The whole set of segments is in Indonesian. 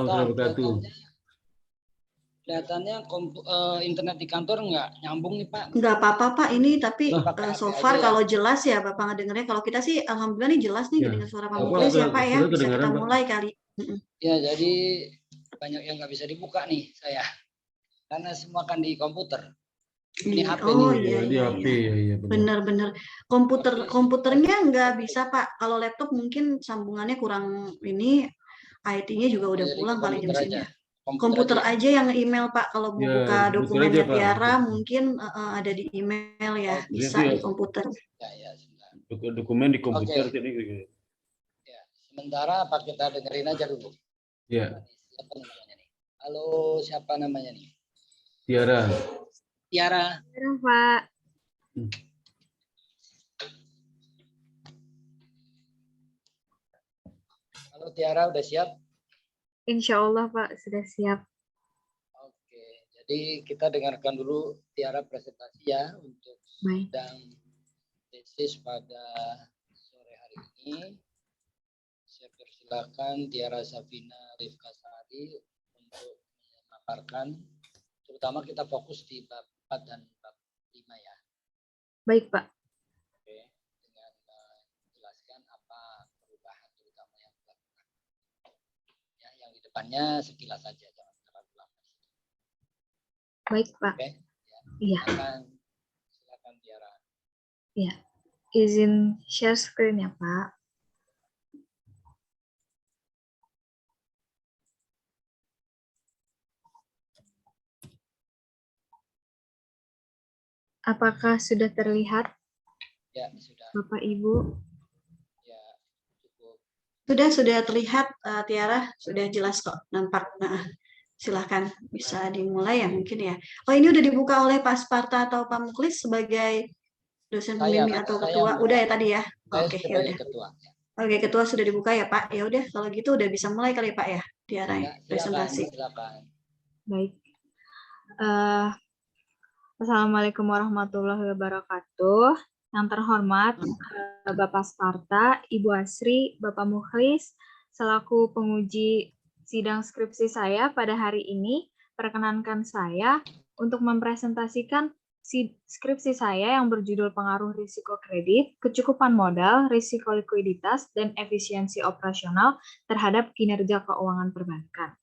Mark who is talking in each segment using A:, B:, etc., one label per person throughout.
A: wabarakatuh.
B: Kelihatannya internet di kantor nggak nyambung nih Pak.
C: Nggak apa-apa Pak, ini tapi
B: Pakai
C: so
B: HP
C: far
B: aja ya.
C: kalau jelas ya Bapak ngedengarnya. Kalau kita sih alhamdulillah nih jelas nih
A: Ya.
C: kedengar suara Pak
A: Apa,
C: Muklis ya Pak ya.
A: sudah
C: Bisa
A: kedengaran,
C: kita
A: Pak?
C: mulai kali.
B: Ya jadi banyak yang nggak bisa dibuka nih saya. Karena semua kan di komputer. Ini HP
C: Oh
B: nih.
C: iya
A: di
C: iya.
A: HP
C: Iya.
A: ya,
C: Bener-bener komputernya nggak bisa Pak. Kalau laptop mungkin sambungannya kurang ini, IT-nya juga udah
B: Jadi
C: pulang kali
B: komputer
C: jam-jamnya.
B: aja.
C: Komputer aja yang email Pak. Kalau mau
A: Ya,
C: buka
A: komputer
C: dokumennya
A: aja, Pak.
C: Tiara mungkin ada di email ya,
B: Oh,
C: bisa
A: berarti ya.
C: di komputer.
B: Ya, sebentar.
A: Dokumen di komputer.
B: Oke.
A: Jadi,
B: Ya, sementara Pak kita dengerin aja dulu.
A: ya,
B: Siapa namanya nih? Halo, siapa namanya nih?
A: Tiara.
B: Tiara.
D: Halo, Pak.
B: Halo Tiara, udah siap?
D: Insya Allah Pak, sudah siap.
B: Oke, jadi kita dengarkan dulu Tiara presentasi ya untuk
D: Baik.
B: sidang tesis pada sore hari ini. Saya persilakan Tiara Safina Rifkasari untuk memaparkan, terutama kita fokus di bab 4 dan bab 5 ya.
D: Baik Pak.
B: Oke, dengan menjelaskan apa perubahan terutama yang dilakukan. Ya, yang di depannya sekilas saja, jangan terlalu lama.
D: Baik Pak.
B: Oke, ya.
D: Iya.
B: Silakan Tiara.
D: Iya. Izin share screen ya Pak. Apakah sudah terlihat
B: Ya, sudah.
D: Bapak Ibu?
B: Ya, cukup.
C: Sudah terlihat Tiara, sudah jelas kok nampak. Nah, silahkan bisa dimulai ya mungkin ya. Oh ini udah dibuka oleh Pak Sparta atau Pak Muklis sebagai dosen pembimbing atau ketua? Udah ya tadi ya. Oke, ya udah.
B: Ketua.
C: Oke, ketua sudah dibuka ya Pak. Ya udah kalau gitu udah bisa mulai kali Pak ya Tiara
B: Ya,
C: presentasi.
B: silakan.
D: Baik. Assalamualaikum warahmatullahi wabarakatuh. Yang terhormat Bapak Sparta, Ibu Asri, Bapak Mukhlis, selaku penguji sidang skripsi saya pada hari ini, perkenankan saya untuk mempresentasikan skripsi saya yang berjudul Pengaruh Risiko Kredit, Kecukupan Modal, Risiko Likuiditas, dan Efisiensi Operasional terhadap Kinerja Keuangan Perbankan.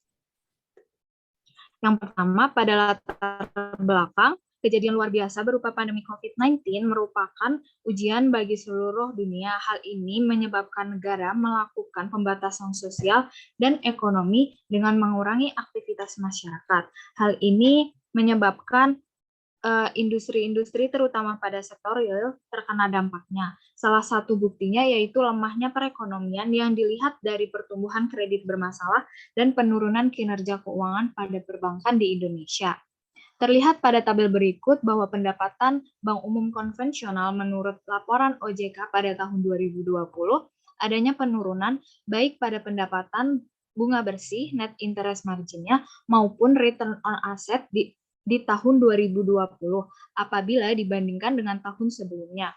D: Yang pertama, pada latar belakang, kejadian luar biasa berupa pandemi COVID-19 merupakan ujian bagi seluruh dunia. Hal ini menyebabkan negara melakukan pembatasan sosial dan ekonomi dengan mengurangi aktivitas masyarakat. Hal ini menyebabkan industri-industri terutama pada sektor real terkena dampaknya. Salah satu buktinya yaitu lemahnya perekonomian yang dilihat dari pertumbuhan kredit bermasalah dan penurunan kinerja keuangan pada perbankan di Indonesia. Terlihat pada tabel berikut bahwa pendapatan bank umum konvensional menurut laporan OJK pada tahun 2020 adanya penurunan baik pada pendapatan bunga bersih net interest margin-nya maupun return on asset di tahun 2020 apabila dibandingkan dengan tahun sebelumnya.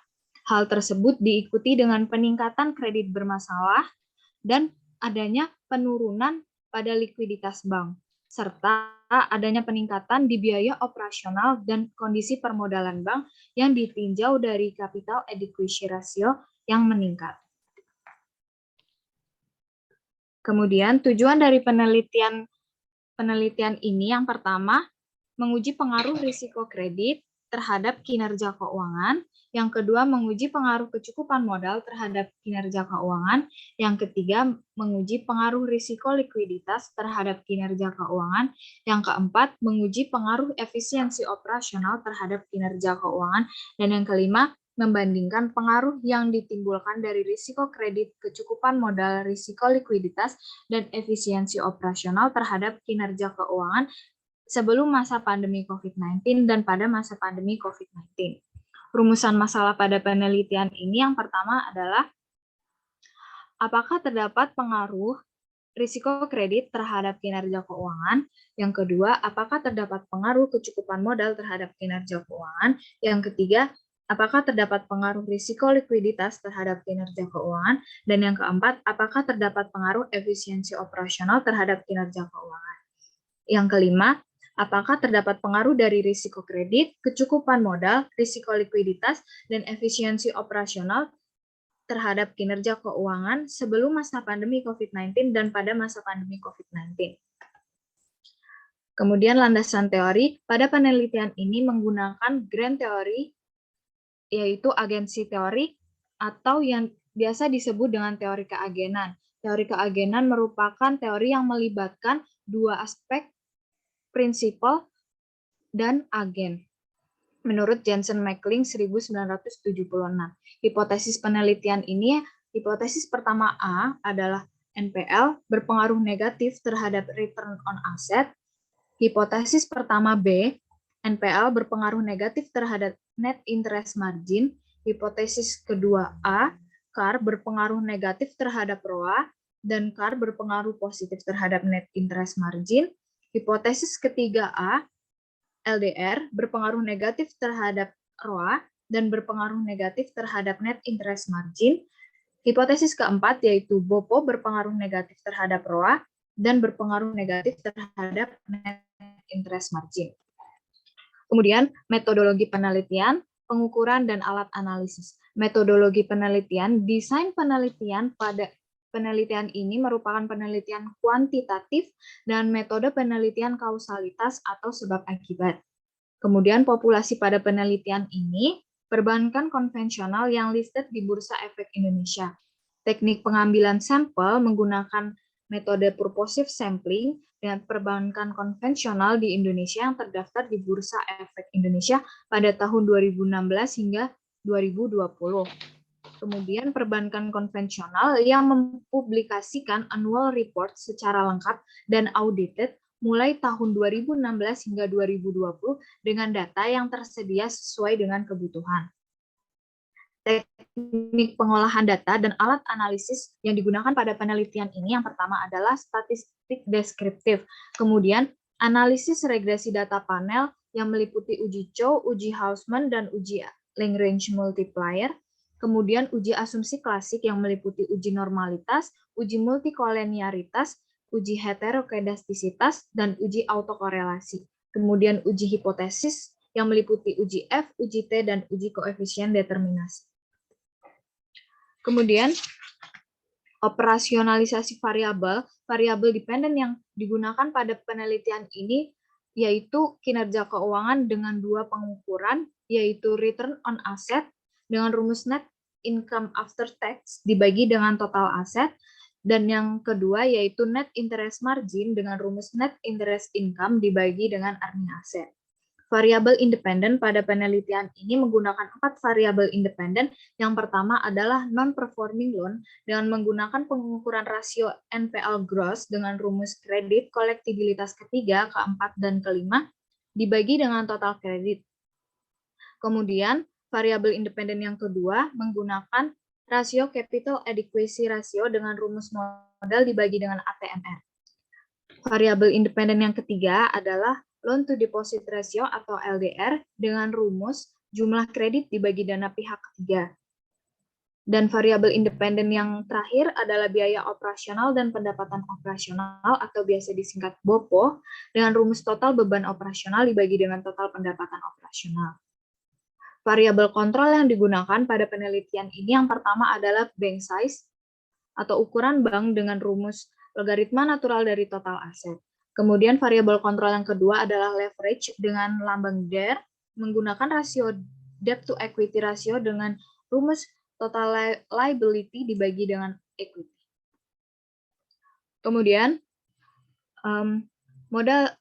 D: Hal tersebut diikuti dengan peningkatan kredit bermasalah dan adanya penurunan pada likuiditas bank, serta adanya peningkatan di biaya operasional dan kondisi permodalan bank yang ditinjau dari capital adequacy ratio yang meningkat. Kemudian tujuan dari penelitian ini yang pertama, menguji pengaruh risiko kredit terhadap kinerja keuangan. Yang kedua, menguji pengaruh kecukupan modal terhadap kinerja keuangan. Yang ketiga, menguji pengaruh risiko likuiditas terhadap kinerja keuangan. Yang keempat, menguji pengaruh efisiensi operasional terhadap kinerja keuangan. Dan yang kelima, membandingkan pengaruh yang ditimbulkan dari risiko kredit, kecukupan modal, risiko likuiditas, dan efisiensi operasional terhadap kinerja keuangan sebelum masa pandemi COVID-19 dan pada masa pandemi COVID-19. Rumusan masalah pada penelitian ini yang pertama adalah apakah terdapat pengaruh risiko kredit terhadap kinerja keuangan? Yang kedua, apakah terdapat pengaruh kecukupan modal terhadap kinerja keuangan? Yang ketiga, apakah terdapat pengaruh risiko likuiditas terhadap kinerja keuangan? Dan yang keempat, apakah terdapat pengaruh efisiensi operasional terhadap kinerja keuangan? Yang kelima, apakah terdapat pengaruh dari risiko kredit, kecukupan modal, risiko likuiditas, dan efisiensi operasional terhadap kinerja keuangan sebelum masa pandemi COVID-19 dan pada masa pandemi COVID-19? Kemudian landasan teori, pada penelitian ini menggunakan grand teori, yaitu agensi teori, atau yang biasa disebut dengan teori keagenan. Teori keagenan merupakan teori yang melibatkan dua aspek, prinsipal dan agen. Menurut Jensen Mackling 1976. Hipotesis penelitian ini, hipotesis pertama A adalah NPL berpengaruh negatif terhadap return on asset. Hipotesis pertama B, NPL berpengaruh negatif terhadap net interest margin. Hipotesis kedua A, CAR berpengaruh negatif terhadap ROA, dan CAR berpengaruh positif terhadap net interest margin. Hipotesis ketiga A, LDR berpengaruh negatif terhadap ROA dan berpengaruh negatif terhadap net interest margin. Hipotesis keempat yaitu BOPO berpengaruh negatif terhadap ROA dan berpengaruh negatif terhadap net interest margin. Kemudian metodologi penelitian, pengukuran dan alat analisis. Metodologi penelitian, desain penelitian pada penelitian ini merupakan penelitian kuantitatif dan metode penelitian kausalitas atau sebab akibat. Kemudian populasi pada penelitian ini perbankan konvensional yang listed di Bursa Efek Indonesia. Teknik pengambilan sampel menggunakan metode purposive sampling dengan perbankan konvensional di Indonesia yang terdaftar di Bursa Efek Indonesia pada tahun 2016 hingga 2020. Kemudian perbankan konvensional yang mempublikasikan annual report secara lengkap dan audited mulai tahun 2016 hingga 2020 dengan data yang tersedia sesuai dengan kebutuhan. Teknik pengolahan data dan alat analisis yang digunakan pada penelitian ini yang pertama adalah statistik deskriptif. Kemudian analisis regresi data panel yang meliputi uji Chow, uji Hausman, dan uji Lagrange multiplier. Kemudian uji asumsi klasik yang meliputi uji normalitas, uji multikoleniaritas, uji heterokedastisitas, dan uji autokorelasi. Kemudian uji hipotesis yang meliputi uji F, uji T, dan uji koefisien determinasi. Kemudian operasionalisasi variabel, variabel dependen yang digunakan pada penelitian ini yaitu kinerja keuangan dengan dua pengukuran, yaitu return on asset dengan rumus net income after tax dibagi dengan total aset, dan yang kedua yaitu net interest margin dengan rumus net interest income dibagi dengan earning asset. Variabel independen pada penelitian ini menggunakan 4 variabel independen. Yang pertama adalah non-performing loan dengan menggunakan pengukuran rasio NPL gross dengan rumus kredit kolektibilitas ketiga, keempat, dan kelima dibagi dengan total kredit. Kemudian variabel independen yang kedua menggunakan rasio capital adequacy ratio dengan rumus modal dibagi dengan ATMR. Variabel independen yang ketiga adalah loan to deposit ratio atau LDR dengan rumus jumlah kredit dibagi dana pihak ketiga. Dan variabel independen yang terakhir adalah biaya operasional dan pendapatan operasional atau biasa disingkat BOPO dengan rumus total beban operasional dibagi dengan total pendapatan operasional. Variabel kontrol yang digunakan pada penelitian ini yang pertama adalah bank size atau ukuran bank dengan rumus logaritma natural dari total aset. Kemudian variabel kontrol yang kedua adalah leverage dengan lambang DER menggunakan rasio debt to equity ratio dengan rumus total liability dibagi dengan equity. Kemudian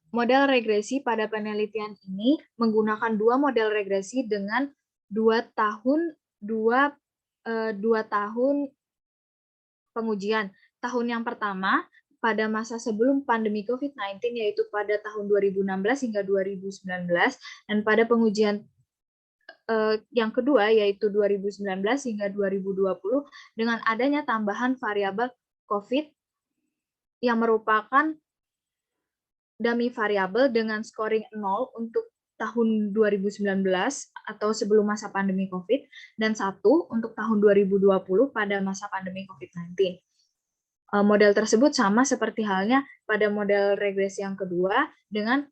D: model regresi pada penelitian ini menggunakan dua model regresi dengan 2 tahun pengujian. Tahun yang pertama pada masa sebelum pandemi COVID-19 yaitu pada tahun 2016 hingga 2019 dan pada pengujian yang kedua yaitu 2019 hingga 2020 dengan adanya tambahan variabel COVID yang merupakan dummy variabel dengan scoring 0 untuk tahun 2019 atau sebelum masa pandemi COVID, dan 1 untuk tahun 2020 pada masa pandemi COVID-19. Model tersebut sama seperti halnya pada model regresi yang kedua dengan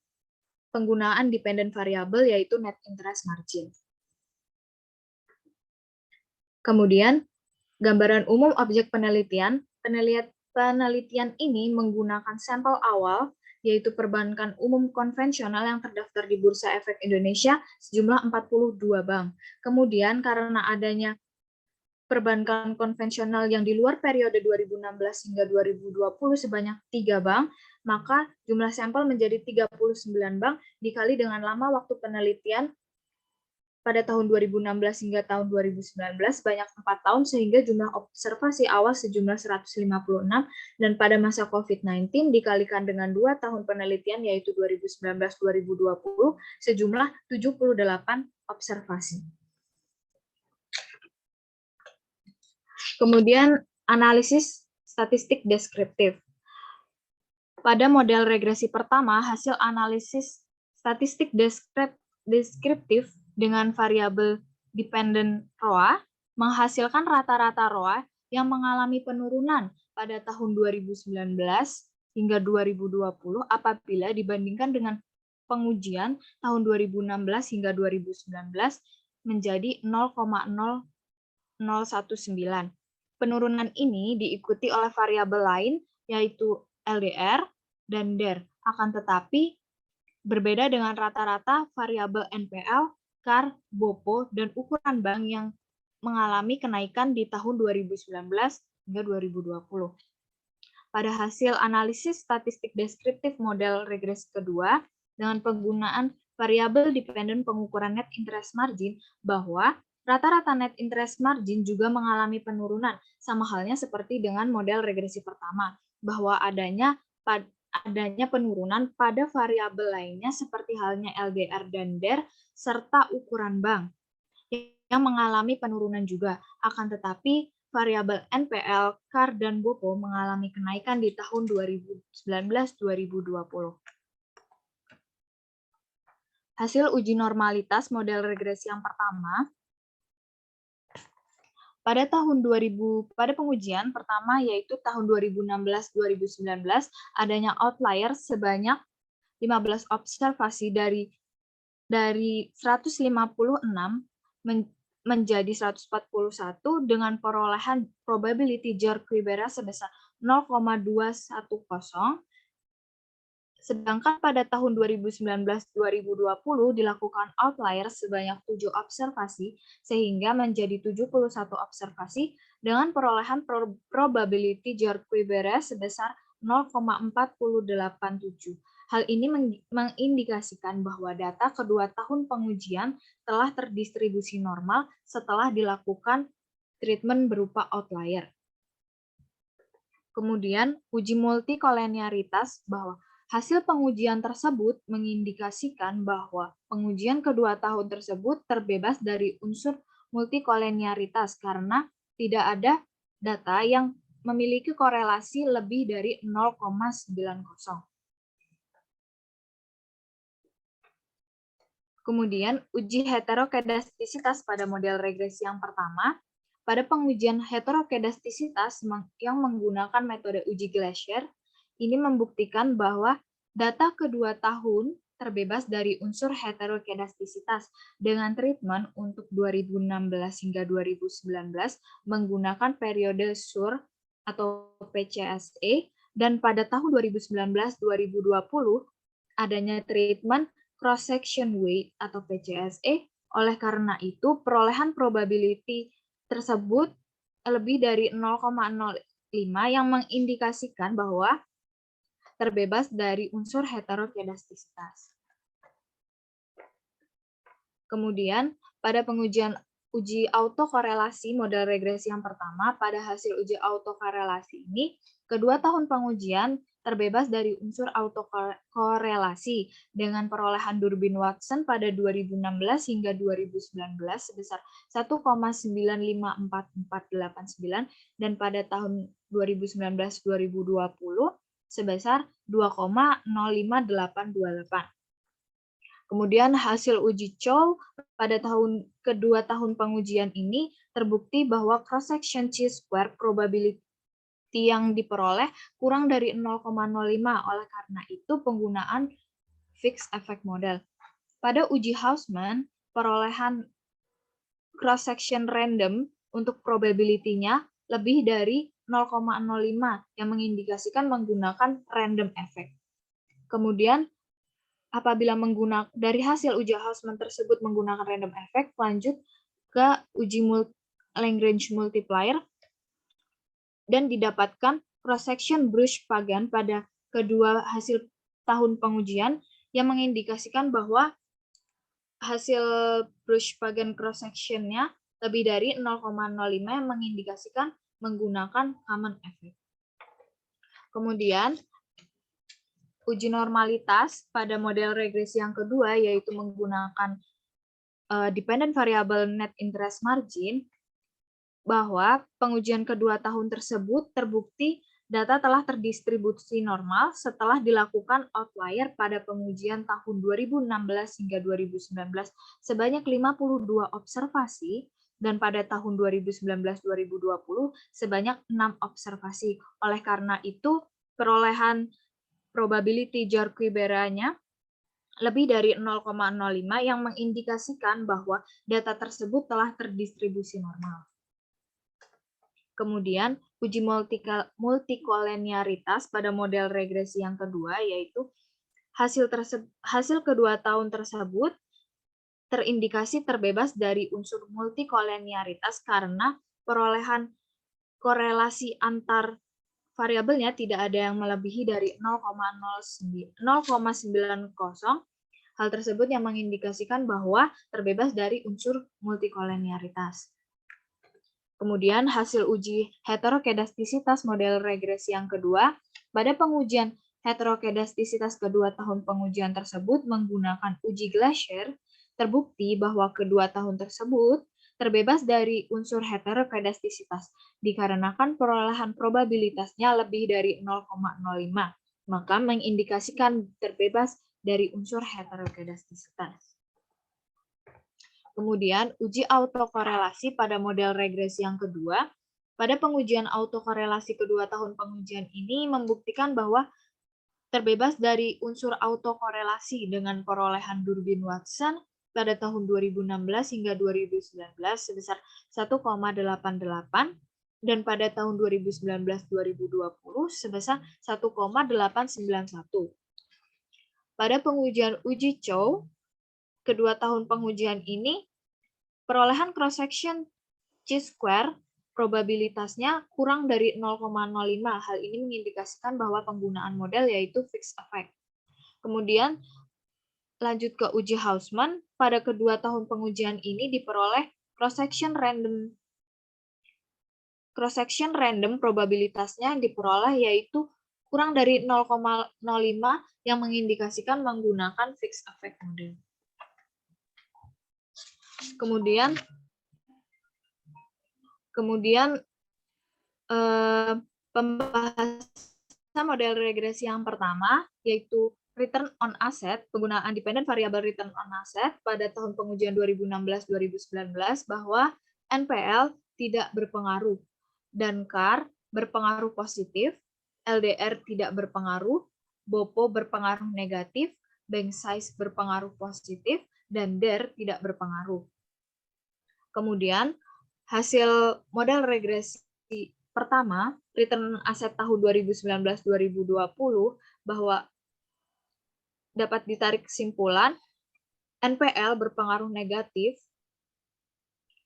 D: penggunaan dependent variable yaitu net interest margin. Kemudian, gambaran umum objek penelitian. Penelitian ini menggunakan sampel awal yaitu perbankan umum konvensional yang terdaftar di Bursa Efek Indonesia sejumlah 42 bank. Kemudian karena adanya perbankan konvensional yang di luar periode 2016 hingga 2020 sebanyak 3 bank, maka jumlah sampel menjadi 39 bank dikali dengan lama waktu penelitian pada tahun 2016 hingga tahun 2019 banyak 4 tahun sehingga jumlah observasi awal sejumlah 156 dan pada masa COVID-19 dikalikan dengan 2 tahun penelitian yaitu 2019-2020 sejumlah 78 observasi. Kemudian analisis statistik deskriptif. Pada model regresi pertama, hasil analisis statistik deskriptif dengan variabel dependent ROA menghasilkan rata-rata ROA yang mengalami penurunan pada tahun 2019 hingga 2020 apabila dibandingkan dengan pengujian tahun 2016 hingga 2019 menjadi 0,0019. Penurunan ini diikuti oleh variabel lain yaitu LDR dan DER. Akan tetapi berbeda dengan rata-rata variabel NPL, CAR, BOPO, dan ukuran bank yang mengalami kenaikan di tahun 2019 hingga 2020. Pada hasil analisis statistik deskriptif model regresi kedua, dengan penggunaan variabel dependent pengukuran net interest margin, bahwa rata-rata net interest margin juga mengalami penurunan, sama halnya seperti dengan model regresi pertama, bahwa adanya penurunan pada variabel lainnya seperti halnya LDR dan DER, serta ukuran bank yang mengalami penurunan juga. Akan tetapi variabel NPL, CAR, dan BOPO mengalami kenaikan di tahun 2019-2020. Hasil uji normalitas model regresi yang pertama, pada pengujian pertama yaitu tahun 2016-2019 adanya outlier sebanyak 15 observasi dari 156 menjadi 141 dengan perolehan probability George-Quibera sebesar 0,210. Sedangkan pada tahun 2019-2020 dilakukan outlier sebanyak 7 observasi sehingga menjadi 71 observasi dengan perolehan probability George-Quibera sebesar 0,4087. Hal ini mengindikasikan bahwa data kedua tahun pengujian telah terdistribusi normal setelah dilakukan treatment berupa outlier. Kemudian, uji multikolenialitas bahwa hasil pengujian tersebut mengindikasikan bahwa pengujian kedua tahun tersebut terbebas dari unsur multikolenialitas karena tidak ada data yang memiliki korelasi lebih dari 0,90. Kemudian, uji heterokedastisitas pada model regresi yang pertama, pada pengujian heterokedastisitas yang menggunakan metode uji Glaser, ini membuktikan bahwa data kedua tahun terbebas dari unsur heterokedastisitas dengan treatment untuk 2016 hingga 2019 menggunakan periode SUR atau PCSE, dan pada tahun 2019-2020 adanya treatment cross-section weight atau PCSE. Oleh karena itu, perolehan probability tersebut lebih dari 0,05 yang mengindikasikan bahwa terbebas dari unsur heterokedastisitas. Kemudian, pada pengujian uji autokorelasi model regresi yang pertama, pada hasil uji autokorelasi ini, kedua tahun pengujian terbebas dari unsur autokorelasi dengan perolehan Durbin-Watson pada 2016 hingga 2019 sebesar 1,954489 dan pada tahun 2019-2020 sebesar 2,05828. Kemudian hasil uji Chow pada kedua tahun pengujian ini terbukti bahwa cross-section chi-square probability yang diperoleh kurang dari 0,05. Oleh karena itu penggunaan fixed effect model. Pada uji Hausman, perolehan cross-section random untuk probability-nya lebih dari 0,05 yang mengindikasikan menggunakan random effect. Kemudian apabila menggunakan dari hasil uji Hausman tersebut menggunakan random effect, lanjut ke uji Lagrange multiplier dan didapatkan cross-section Bruch-Pagan pada kedua hasil tahun pengujian yang mengindikasikan bahwa hasil Bruch-Pagan cross-section-nya lebih dari 0,05 yang mengindikasikan menggunakan common effect. Kemudian uji normalitas pada model regresi yang kedua yaitu menggunakan dependent variable net interest margin, bahwa pengujian kedua tahun tersebut terbukti data telah terdistribusi normal setelah dilakukan outlier pada pengujian tahun 2016 hingga 2019 sebanyak 52 observasi dan pada tahun 2019-2020 sebanyak 6 observasi. Oleh karena itu, perolehan probability Jorquibera-nya lebih dari 0,05 yang mengindikasikan bahwa data tersebut telah terdistribusi normal. Kemudian, uji multikoleniaritas pada model regresi yang kedua, yaitu hasil kedua tahun tersebut terindikasi terbebas dari unsur multikoleniaritas karena perolehan korelasi antar variabelnya tidak ada yang melebihi dari 0,90. Hal tersebut yang mengindikasikan bahwa terbebas dari unsur multikoleniaritas. Kemudian hasil uji heterokedastisitas model regresi yang kedua, pada pengujian heterokedastisitas kedua tahun pengujian tersebut menggunakan uji Glaser, terbukti bahwa kedua tahun tersebut terbebas dari unsur heterokedastisitas dikarenakan perolehan probabilitasnya lebih dari 0,05, maka mengindikasikan terbebas dari unsur heterokedastisitas. Kemudian, uji autokorelasi pada model regresi yang kedua. Pada pengujian autokorelasi kedua tahun pengujian ini membuktikan bahwa terbebas dari unsur autokorelasi dengan perolehan Durbin-Watson pada tahun 2016 hingga 2019 sebesar 1,88 dan pada tahun 2019-2020 sebesar 1,891. Pada pengujian uji Chow, kedua tahun pengujian ini, perolehan cross-section chi-square probabilitasnya kurang dari 0,05. Hal ini mengindikasikan bahwa penggunaan model yaitu fixed effect. Kemudian, lanjut ke uji Hausman, pada kedua tahun pengujian ini diperoleh cross-section random probabilitasnya yang diperoleh yaitu kurang dari 0,05 yang mengindikasikan menggunakan fixed effect model. Kemudian pembahasan model regresi yang pertama yaitu return on asset, penggunaan dependent variable return on asset pada tahun pengujian 2016-2019 bahwa NPL tidak berpengaruh dan CAR berpengaruh positif, LDR tidak berpengaruh, BOPO berpengaruh negatif, bank size berpengaruh positif, dan DER tidak berpengaruh. Kemudian, hasil model regresi pertama, return aset tahun 2019-2020, bahwa dapat ditarik kesimpulan, NPL berpengaruh negatif,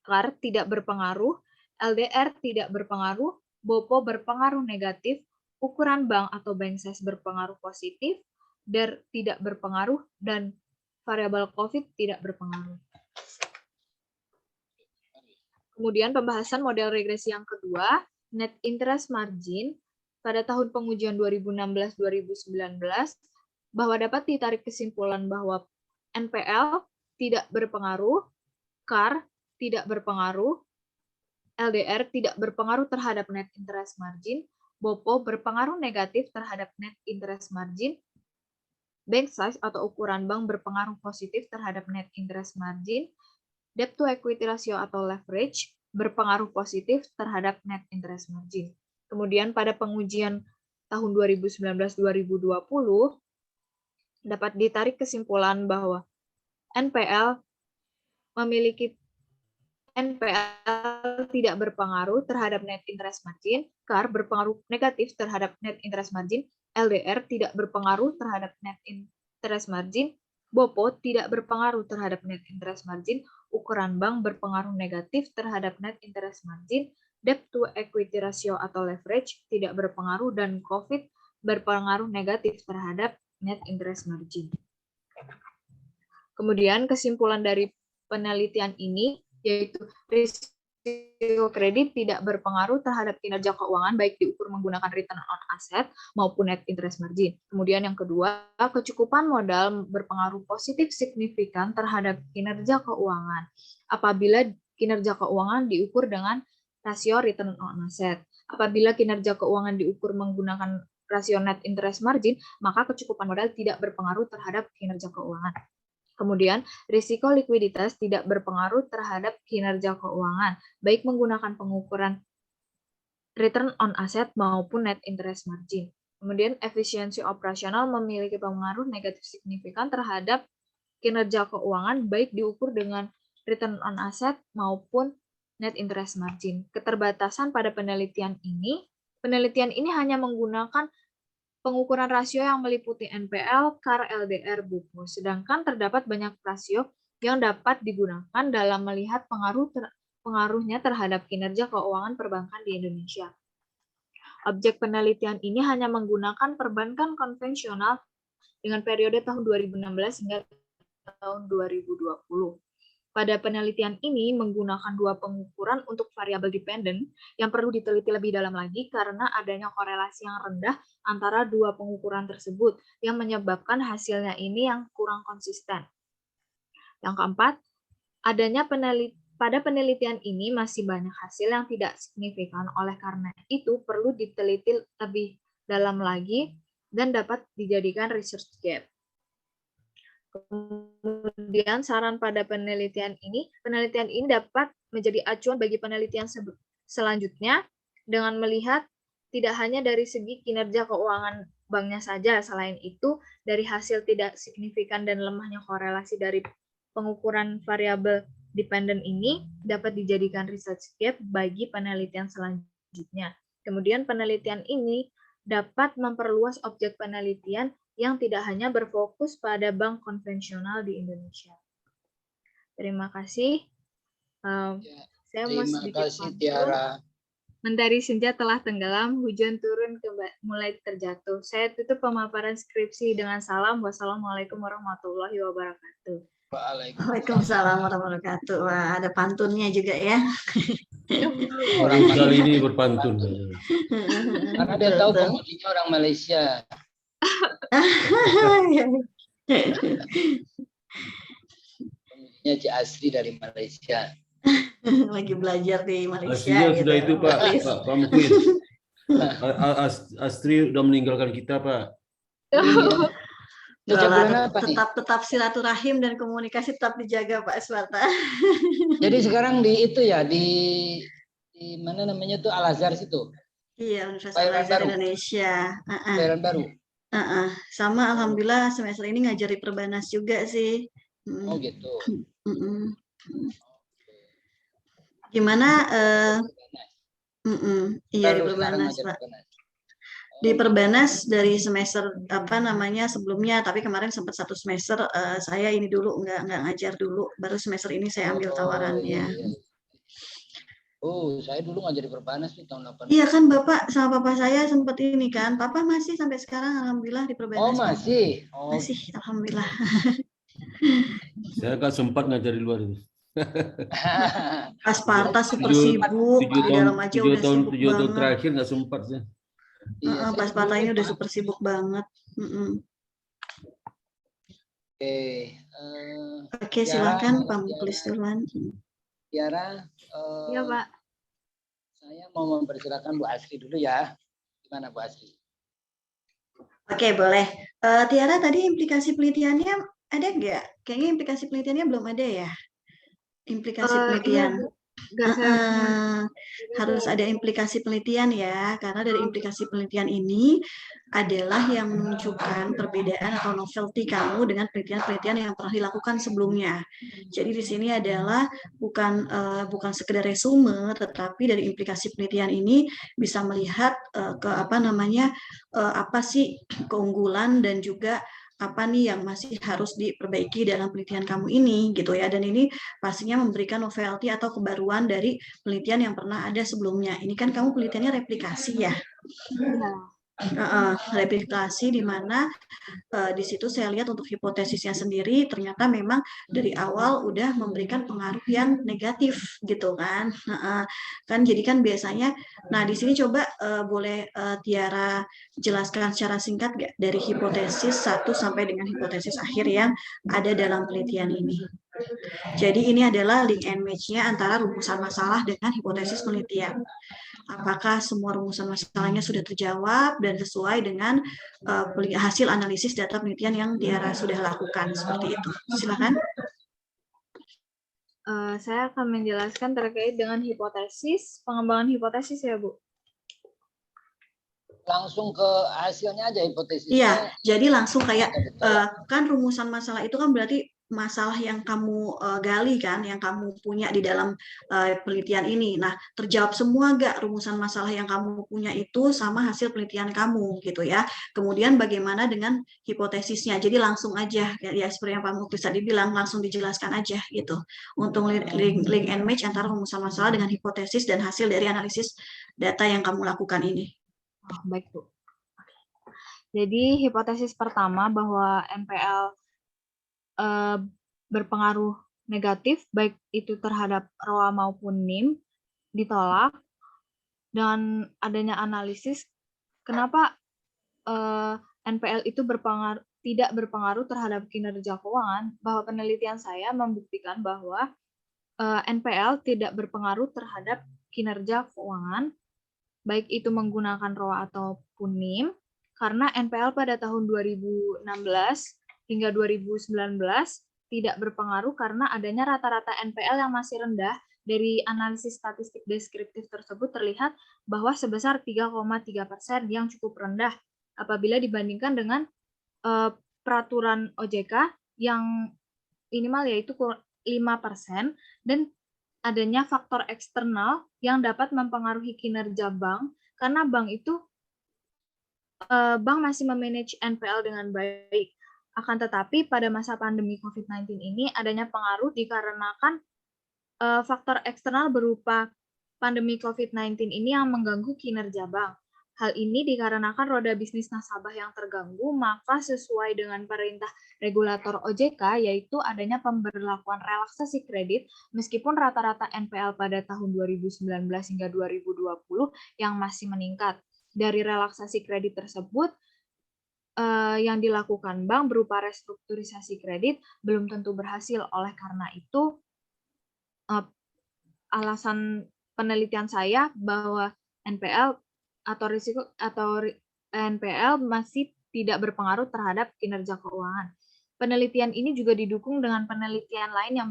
D: CAR tidak berpengaruh, LDR tidak berpengaruh, BOPO berpengaruh negatif, ukuran bank atau bank size berpengaruh positif, DER tidak berpengaruh, dan variabel COVID tidak berpengaruh. Kemudian pembahasan model regresi yang kedua, net interest margin pada tahun pengujian 2016-2019, bahwa dapat ditarik kesimpulan bahwa NPL tidak berpengaruh, CAR tidak berpengaruh, LDR tidak berpengaruh terhadap net interest margin, BOPO berpengaruh negatif terhadap net interest margin, bank size atau ukuran bank berpengaruh positif terhadap net interest margin, debt to equity ratio atau leverage berpengaruh positif terhadap net interest margin. Kemudian pada pengujian tahun 2019-2020 dapat ditarik kesimpulan bahwa NPL tidak berpengaruh terhadap net interest margin, CAR berpengaruh negatif terhadap net interest margin, LDR tidak berpengaruh terhadap net interest margin, BOPO tidak berpengaruh terhadap net interest margin, ukuran bank berpengaruh negatif terhadap net interest margin, debt to equity ratio atau leverage tidak berpengaruh, dan COVID berpengaruh negatif terhadap net interest margin. Kemudian kesimpulan dari penelitian ini yaitu risiko kredit tidak berpengaruh terhadap kinerja keuangan baik diukur menggunakan return on asset maupun net interest margin. Kemudian yang kedua, kecukupan modal berpengaruh positif signifikan terhadap kinerja keuangan apabila kinerja keuangan diukur dengan rasio return on asset. Apabila kinerja keuangan diukur menggunakan rasio net interest margin, maka kecukupan modal tidak berpengaruh terhadap kinerja keuangan. Kemudian, risiko likuiditas tidak berpengaruh terhadap kinerja keuangan, baik menggunakan pengukuran return on asset maupun net interest margin. Kemudian, efisiensi operasional memiliki pengaruh negatif signifikan terhadap kinerja keuangan, baik diukur dengan return on asset maupun net interest margin. Keterbatasan pada penelitian ini hanya menggunakan pengukuran rasio yang meliputi NPL, CAR, LDR, BOPO. Sedangkan terdapat banyak rasio yang dapat digunakan dalam melihat pengaruhnya terhadap kinerja keuangan perbankan di Indonesia. Objek penelitian ini hanya menggunakan perbankan konvensional dengan periode tahun 2016 hingga tahun 2020. Pada penelitian ini menggunakan dua pengukuran untuk variabel dependen yang perlu diteliti lebih dalam lagi karena adanya korelasi yang rendah antara dua pengukuran tersebut yang menyebabkan hasilnya ini yang kurang konsisten. Yang keempat, pada penelitian ini masih banyak hasil yang tidak signifikan, oleh karena itu perlu diteliti lebih dalam lagi dan dapat dijadikan research gap. Kemudian saran pada penelitian ini dapat menjadi acuan bagi penelitian selanjutnya dengan melihat tidak hanya dari segi kinerja keuangan banknya saja, selain itu dari hasil tidak signifikan dan lemahnya korelasi dari pengukuran variabel dependen ini dapat dijadikan research gap bagi penelitian selanjutnya. Kemudian penelitian ini dapat memperluas objek penelitian yang tidak hanya berfokus pada bank konvensional di Indonesia. Terima kasih. Saya mau sedikit
B: kasih Tiara.
D: Mentari senja telah tenggelam, hujan turun mulai terjatuh. Saya tutup pemaparan skripsi dengan salam. Wassalamualaikum warahmatullahi wabarakatuh.
C: Waalaikumsalam warahmatullahi wabarakatuh. Wah, ada pantunnya juga ya.
A: Orang kali ini berpantun.
B: Karena dia tahu pengujinya orang Malaysia. Pengujinya Cik Asri dari Malaysia.
C: Lagi belajar di Malaysia.
A: Aslinya sudah itu Pak Mukhlis. Astri udah meninggalkan kita Pak.
C: Tetap silaturahim dan komunikasi tetap dijaga Pak Sparta.
B: Jadi sekarang di itu ya di mana namanya tuh Al Azhar situ.
C: Iya, Universitas Al Azhar Indonesia.
B: Bayaran baru.
C: Sama alhamdulillah semester ini ngajari perbanas juga sih.
B: Oh gitu.
C: Gimana? Iya di perbanas Pak. Di perbanas dari semester sebelumnya, tapi kemarin sempat satu semester saya ini dulu nggak ngajar dulu, baru semester ini saya ambil tawarannya.
B: Iya. Oh, saya dulu ngajari perbanas nih tahun 80.
C: Iya kan Bapak sama Papa saya sempat ini kan, Papa masih sampai sekarang alhamdulillah di perbanas.
B: Oh masih.
C: Masih alhamdulillah.
A: Saya nggak sempat ngajari luar itu.
C: Pas Sparta super sibuk, di dalam aja udah sibuk
A: 7 tahun
C: banget.
A: terakhir nggak sempat sih.
C: Pas Sparta ini udah super sibuk banget. Oke, silakan Pak Mukhlis duluan.
B: Tiara,
D: Ya Pak.
B: saya mau mempersilakan Bu Asri dulu ya. Gimana Bu Asri?
C: Oke, boleh. Tiara, tadi implikasi penelitiannya ada nggak? Kayaknya implikasi penelitiannya belum ada ya? Implikasi
D: Iya
C: penelitian.
D: Bu, nggak saya dengar.
C: Harus ada implikasi penelitian ya, karena dari implikasi penelitian ini adalah yang menunjukkan perbedaan atau novelty kamu dengan penelitian-penelitian yang pernah dilakukan sebelumnya. Jadi di sini adalah bukan sekedar resume, tetapi dari implikasi penelitian ini bisa melihat ke apa sih keunggulan dan juga apa nih yang masih harus diperbaiki dalam penelitian kamu ini gitu ya. Dan ini pastinya memberikan novelty atau kebaruan dari penelitian yang pernah ada sebelumnya. Ini kan kamu penelitiannya replikasi ya.
D: Iya.
C: Replikasi di mana di situ saya lihat untuk hipotesisnya sendiri ternyata memang dari awal udah memberikan pengaruh yang negatif gitu kan. Kan jadi kan biasanya, nah di sini coba boleh Tiara jelaskan secara singkat nggak dari hipotesis 1 sampai dengan hipotesis akhir yang ada dalam penelitian ini. Jadi ini adalah link and match-nya antara rumusan masalah dengan hipotesis penelitian. Apakah semua rumusan masalahnya sudah terjawab dan sesuai dengan hasil analisis data penelitian yang Tiara sudah lakukan, seperti itu. Silakan.
D: Saya akan menjelaskan terkait dengan hipotesis, pengembangan hipotesis ya Bu.
B: Langsung ke hasilnya aja hipotesisnya.
C: Iya, jadi langsung kayak kan rumusan masalah itu kan berarti masalah yang kamu gali kan, yang kamu punya di dalam penelitian ini. Nah, terjawab semua nggak rumusan masalah yang kamu punya itu sama hasil penelitian kamu gitu ya. Kemudian bagaimana dengan hipotesisnya? Jadi langsung aja ya seperti yang Pak Muklis tadi bilang, langsung dijelaskan aja gitu. Untuk link and match antara rumusan masalah dengan hipotesis dan hasil dari analisis data yang kamu lakukan ini.
D: Oh, baik Bu. Jadi hipotesis pertama bahwa NPL berpengaruh negatif baik itu terhadap ROA maupun NIM ditolak dengan adanya analisis kenapa NPL itu tidak berpengaruh terhadap kinerja keuangan, bahwa penelitian saya membuktikan bahwa NPL tidak berpengaruh terhadap kinerja keuangan baik itu menggunakan ROA ataupun NIM karena NPL pada tahun 2016 hingga 2019 tidak berpengaruh karena adanya rata-rata NPL yang masih rendah. Dari analisis statistik deskriptif tersebut terlihat bahwa sebesar 3,3% yang cukup rendah apabila dibandingkan dengan peraturan OJK yang minimal yaitu 5% dan adanya faktor eksternal yang dapat mempengaruhi kinerja bank karena bank masih memanage NPL dengan baik. Akan tetapi pada masa pandemi COVID-19 ini adanya pengaruh dikarenakan faktor eksternal berupa pandemi COVID-19 ini yang mengganggu kinerja bank. Hal ini dikarenakan roda bisnis nasabah yang terganggu, maka sesuai dengan perintah regulator OJK, yaitu adanya pemberlakuan relaksasi kredit, meskipun rata-rata NPL pada tahun 2019 hingga 2020 yang masih meningkat. Dari relaksasi kredit tersebut, yang dilakukan bank berupa restrukturisasi kredit belum tentu berhasil. Oleh karena itu, alasan penelitian saya bahwa NPL atau risiko atau NPL masih tidak berpengaruh terhadap kinerja keuangan. Penelitian ini juga didukung dengan penelitian lain yang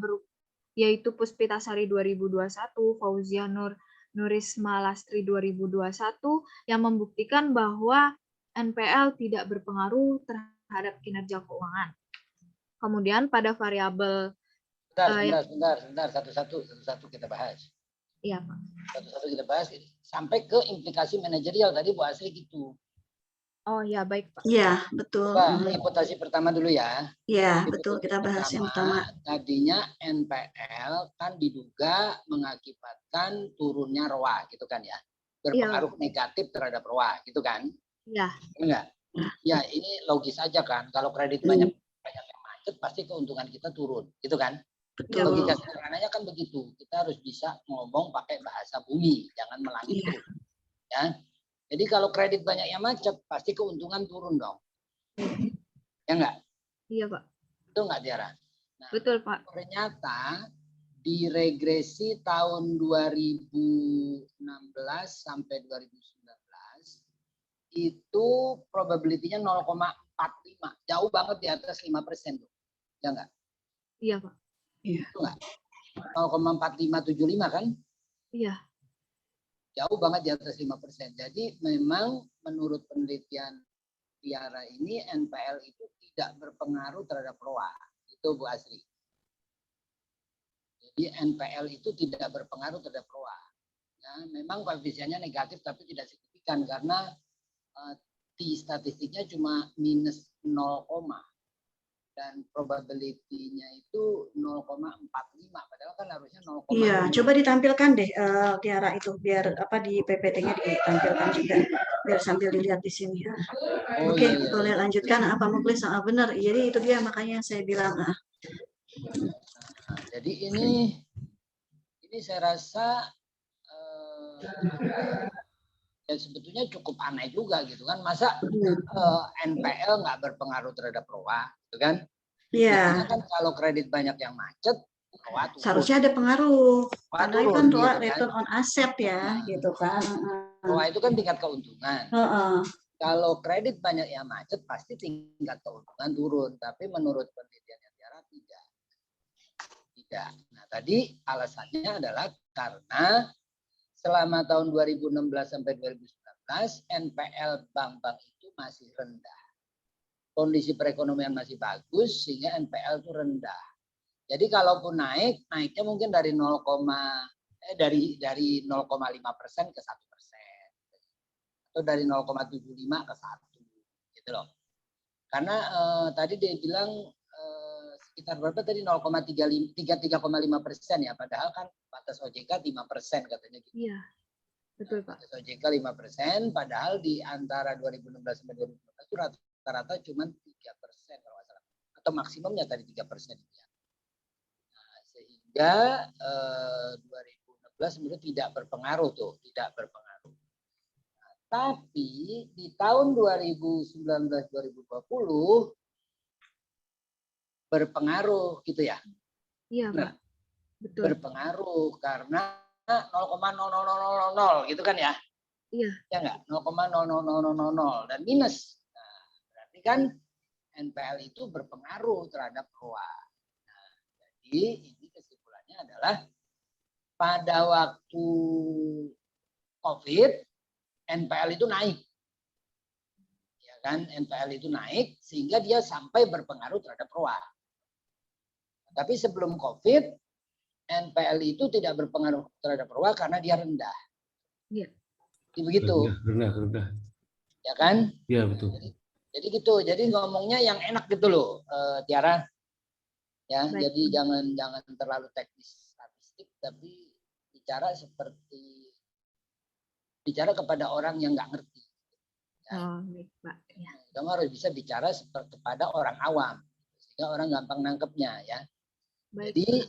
D: yaitu Puspitasari 2021, Fauzia Nurisma Lastri 2021 yang membuktikan bahwa NPL tidak berpengaruh terhadap kinerja keuangan. Kemudian pada variabel
B: Sebentar, satu-satu kita bahas.
D: Iya, Pak.
B: Satu-satu kita bahas sampai ke implikasi manajerial tadi Bu Asri gitu.
D: Oh ya, baik Pak.
C: Iya, betul.
B: Hipotesis pertama dulu ya.
C: Iya, betul. Kita bahas yang pertama.
B: Tadinya NPL kan diduga mengakibatkan turunnya ROA gitu kan ya. Berpengaruh negatif terhadap ROA gitu kan.
D: Iya.
B: Enggak? Ya, ini logis aja kan. Kalau kredit banyak yang macet pasti keuntungan kita turun gitu kan.
C: Betul.
B: Logika sederhananya kan begitu. Kita harus bisa ngomong pakai bahasa bumi, jangan melangit terus. Ya. Jadi kalau kredit banyak yang macet, pasti keuntungan turun dong. Ya enggak?
D: Iya, Pak.
B: Betul enggak, Tiara? Nah,
D: betul, Pak.
B: Ternyata di regresi tahun 2016 sampai 2019 itu probability-nya 0,45. Jauh banget di atas 5% tuh. Ya enggak?
D: Iya, Pak.
B: Itu enggak? 0,4575 kan?
D: Iya.
B: Jauh banget di atas 5%. Jadi memang menurut penelitian Tiara ini NPL itu tidak berpengaruh terhadap ROA. Itu Bu Asri. Jadi NPL itu tidak berpengaruh terhadap ROA. Ya, memang koefisiennya negatif tapi tidak signifikan karena T statistiknya cuma minus 0, dan probability-nya itu 0,45 padahal kan harusnya 0,5.
C: Iya, coba ditampilkan deh Tiara itu biar apa di PPT-nya ditampilkan juga biar sambil dilihat di sini.
B: Oh,
C: Oke,
B: iya.
C: boleh lanjutkan apa Muklis? Benar. Jadi itu dia makanya saya bilang.
B: Nah, jadi ini saya rasa ya sebetulnya cukup aneh juga gitu kan, masa NPL nggak berpengaruh terhadap ROA, gitu kan?
C: Iya.
B: Biasanya kan kalau kredit banyak yang macet, ROA turun.
C: Seharusnya ada pengaruh karena itu kan ROA
B: gitu
C: return on asset ya, gitu kan.
B: ROA itu kan tingkat keuntungan. Kalau kredit banyak yang macet, pasti tingkat keuntungan turun. Tapi menurut penelitiannya Tiara tidak. Nah tadi alasannya adalah karena selama tahun 2016 sampai 2019 NPL bank-bank itu masih rendah. Kondisi perekonomian masih bagus sehingga NPL itu rendah. Jadi kalaupun naiknya mungkin dari 0,5% ke 1%. Atau dari 0,75 ke 1 gitu loh. Karena tadi dia bilang sekitar berapa tadi 0,33,5% ya, padahal kan batas OJK 5% katanya gitu.
D: Iya, betul Pak.
B: Batas OJK 5%, padahal di antara 2016 sampai 2019 itu rata-rata cuma 3% kalau nggak salah. Atau maksimumnya tadi 3%. Ya. Nah, sehingga 2016 sebenarnya tidak berpengaruh tuh, tidak berpengaruh. Nah, tapi di tahun 2019-2020 berpengaruh gitu ya.
D: Iya, Pak. Betul.
B: Berpengaruh karena 0,00000 gitu kan ya.
D: Iya.
B: Ya enggak? 0,00000 dan minus. Nah, berarti kan NPL itu berpengaruh terhadap ROA. Nah, jadi ini kesimpulannya adalah pada waktu COVID NPL itu naik. Ya kan? NPL itu naik sehingga dia sampai berpengaruh terhadap ROA. Tapi sebelum COVID, NPL itu tidak berpengaruh terhadap ROA karena dia rendah.
D: Iya.
B: Begitu.
A: Rendah.
B: Ya kan?
A: Iya, betul.
B: Jadi gitu. Jadi ngomongnya yang enak gitu loh, Tiara. Ya,
D: Baik.
B: jadi jangan terlalu teknis statistik, tapi bicara kepada orang yang nggak ngerti. Ya.
D: Oh, baik, Pak. Ya.
B: Kamu harus bisa bicara kepada orang awam, sehingga orang gampang nangkepnya ya.
D: Baik.
B: Jadi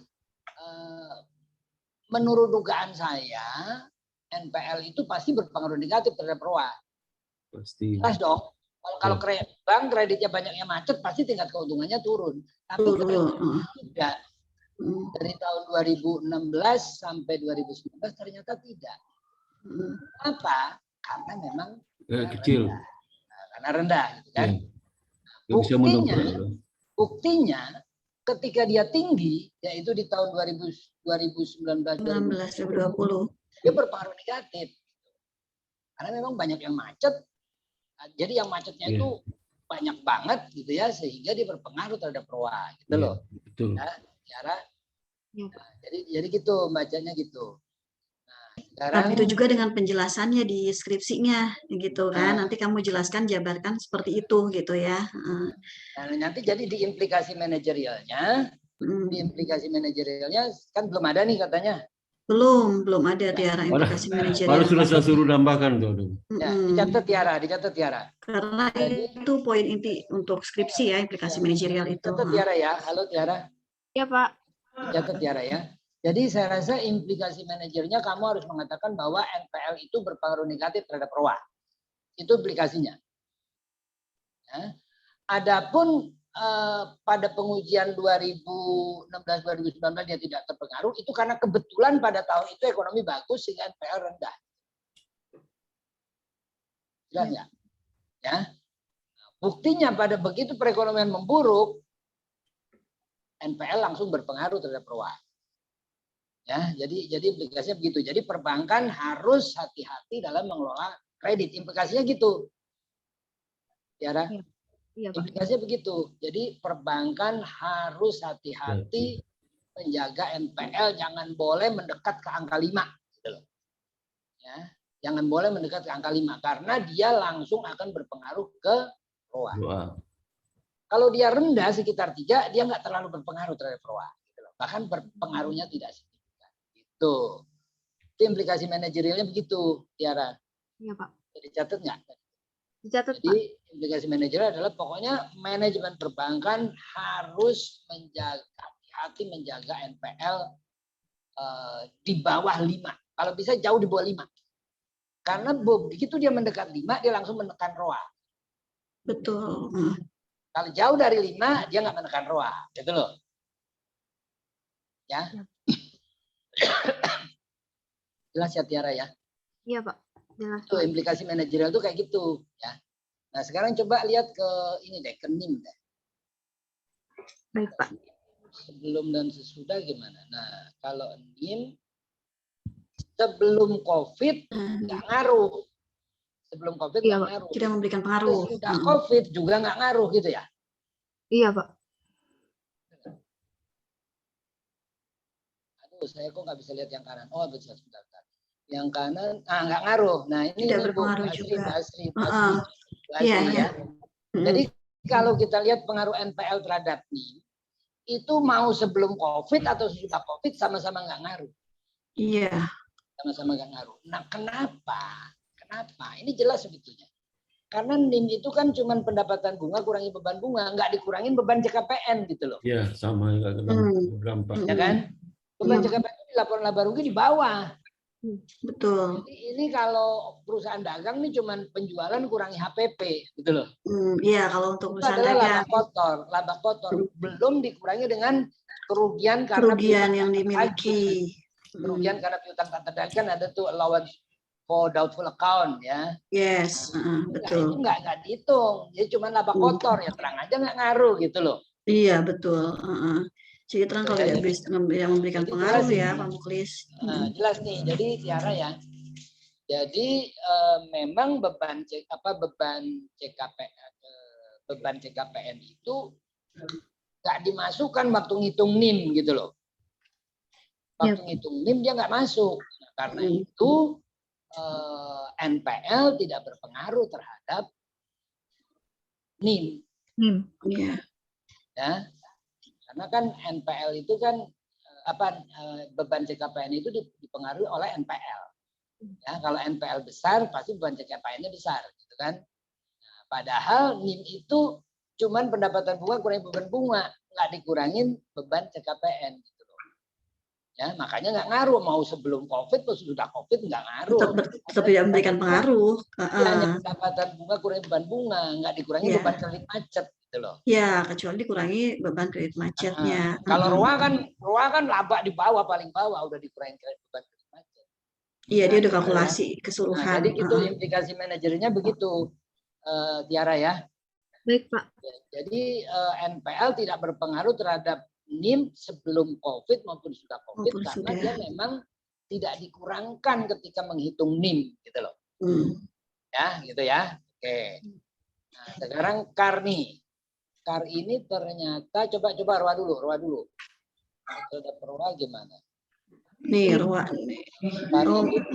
B: menurut dugaan saya NPL itu pasti berpengaruh negatif terhadap ROA.
A: Pasti.
B: Jelas dong. Kalau bank kreditnya banyak yang macet pasti tingkat keuntungannya turun. Tapi tidak. Dari tahun 2016 sampai 2019 ternyata tidak. Kenapa? Karena memang
A: kecil.
B: rendah. Nah, karena rendah gitu kan.
A: Ya.
B: Buktinya ketika dia tinggi, yaitu di tahun 2019-2020, dia berpengaruh negatif. Karena memang banyak yang macet, jadi yang macetnya itu banyak banget gitu ya, sehingga dia berpengaruh terhadap ROA, gitu loh.
A: Betul.
B: Ya, Tiara. Nah, jadi gitu, bacanya gitu. Nah, sekarang
C: itu juga dengan penjelasannya di skripsinya, gitu kan? Nanti kamu jelaskan, jabarkan seperti itu, gitu ya.
B: Nah, nanti jadi di implikasi manajerialnya, kan belum ada nih katanya.
C: Belum ada Tiara implikasi manajerial.
A: Baru sudah saya suruh nambahkan tuh.
B: Ya, dicatat Tiara.
C: Karena itu poin inti untuk skripsi ya, implikasi manajerial itu.
B: Dicatat Tiara ya. Halo Tiara.
D: Iya Pak.
B: Dicatat Tiara ya. Jadi saya rasa implikasi manajernya kamu harus mengatakan bahwa NPL itu berpengaruh negatif terhadap ROA. Itu implikasinya. Ya. Adapun pada pengujian 2016-2019 dia tidak terpengaruh, itu karena kebetulan pada tahun itu ekonomi bagus sehingga NPL rendah. Jelas ya? Ya, buktinya pada begitu perekonomian memburuk, NPL langsung berpengaruh terhadap ROA. Ya, jadi implikasinya begitu. Jadi perbankan harus hati-hati dalam mengelola kredit. Implikasinya gitu. Tiara.
D: Iya, Pak.
B: Implikasinya begitu. Jadi perbankan harus hati-hati menjaga NPL, jangan boleh mendekat ke angka 5. Gitu loh. Ya, jangan boleh mendekat ke angka 5 karena dia langsung akan berpengaruh ke ROA.
A: Wow.
B: Kalau dia rendah sekitar 3, dia nggak terlalu berpengaruh terhadap ROA. Gitu loh. Bahkan berpengaruhnya tidak signifikan. Itu implikasi manajerialnya begitu, Tiara.
D: Iya, Pak.
B: Jadi catat nggak?
D: Dicatat, Pak.
B: Jadi implikasi manajerial adalah pokoknya manajemen perbankan harus menjaga hati menjaga NPL di bawah 5. Kalau bisa jauh di bawah 5. Karena begitu dia mendekat 5, dia langsung menekan ROA.
C: Betul.
B: Kalau jauh dari 5, dia nggak menekan ROA. Gitu loh. Ya. Jelas ya Tiara ya?
D: Iya, Pak. Jelas,
B: Itu
D: Pak.
B: implikasi manajerial itu kayak gitu. Ya. Nah sekarang coba lihat ke ini deh, ke NIM deh.
D: Baik, Pak.
B: Sebelum dan sesudah gimana? Nah kalau NIM sebelum COVID nggak ngaruh. Sebelum COVID
D: Iya,
B: nggak
D: Pak.
B: ngaruh.
C: Tidak memberikan pengaruh.
B: Sesudah COVID juga nggak ngaruh gitu ya?
D: Iya, Pak.
B: Aduh, saya kok nggak bisa lihat yang kanan. Oh, bisa sebentar. Yang kanan, nggak ngaruh. Nah ini
C: Tidak
B: Bu
C: berpengaruh
B: Asri,
C: juga.
B: Bu Asri
C: Iya,
B: ya.
C: Mm.
B: Jadi kalau kita lihat pengaruh NPL terhadap NIM, itu mau sebelum COVID atau sesudah COVID sama-sama nggak ngaruh.
C: Iya.
B: Sama-sama nggak ngaruh. Nah kenapa? Kenapa? Ini jelas sebetulnya. Karena NIM itu kan cuma pendapatan bunga kurangi beban bunga, nggak dikurangin beban JKPN gitu loh.
A: Ya, sama juga gampang.
B: Ya kan? Beban JKPN di laporan laba rugi di bawah.
C: Betul.
B: Jadi ini kalau perusahaan dagang ini cuma penjualan kurangi HPP gitu loh.
C: Iya, kalau untuk
B: Itu
C: perusahaan
B: adalah
C: dagang.
B: laba kotor belum dikurangi dengan kerugian karena
C: Kerugian yang dimiliki.
B: kerugian karena piutang tak terdagang kan ada tuh allowance for doubtful account ya.
C: Yes, betul.
B: Itu nggak dihitung, jadi cuma laba kotor ya terang aja nggak ngaruh gitu loh.
C: Iya betul. Jadi terang kalau
B: Jadi,
C: yang memberikan
B: jadi
C: pengaruh
B: jelas
C: ya
B: ini.
C: Pak Muklis.
B: Jelas nih, jadi Tiara ya. Jadi memang beban CKPN itu nggak dimasukkan waktu ngitung NIM gitu loh. Waktu ngitung NIM dia nggak masuk. Nah, karena itu NPL tidak berpengaruh terhadap NIM.
C: Iya.
B: Ya, karena kan NPL itu kan beban CKPN itu dipengaruhi oleh NPL. Ya, kalau NPL besar pasti beban CKPN-nya besar, gitu kan? Nah, padahal NIM itu cuman pendapatan bunga kurangi beban bunga, nggak dikurangin beban CKPN, gitu loh. Ya, makanya nggak ngaruh mau sebelum COVID atau sudah COVID nggak ngaruh.
C: Tetap tidak memberikan pengaruh.
B: Hanya pendapatan bunga kurangi beban bunga, nggak dikurangi beban kredit macet, gitu loh.
C: Ya, kecuali dikurangi beban kredit macetnya.
B: Kalau ROA kan laba di bawah paling bawah udah dikurangi beban kredit macet.
C: Iya, dia udah kalkulasi keseluruhan.
B: Nah, jadi itu implikasi manajernya begitu, Tiara ya.
D: Baik, Pak.
B: Jadi NPL tidak berpengaruh terhadap NIM sebelum COVID maupun sudah COVID karena dia memang tidak dikurangkan ketika menghitung NIM, gitu loh. Ya, gitu ya. Oke. Nah, sekarang KAR nih. KAR ini ternyata coba ROA dulu. Terhadap ROA gimana?
C: Nih, ROA.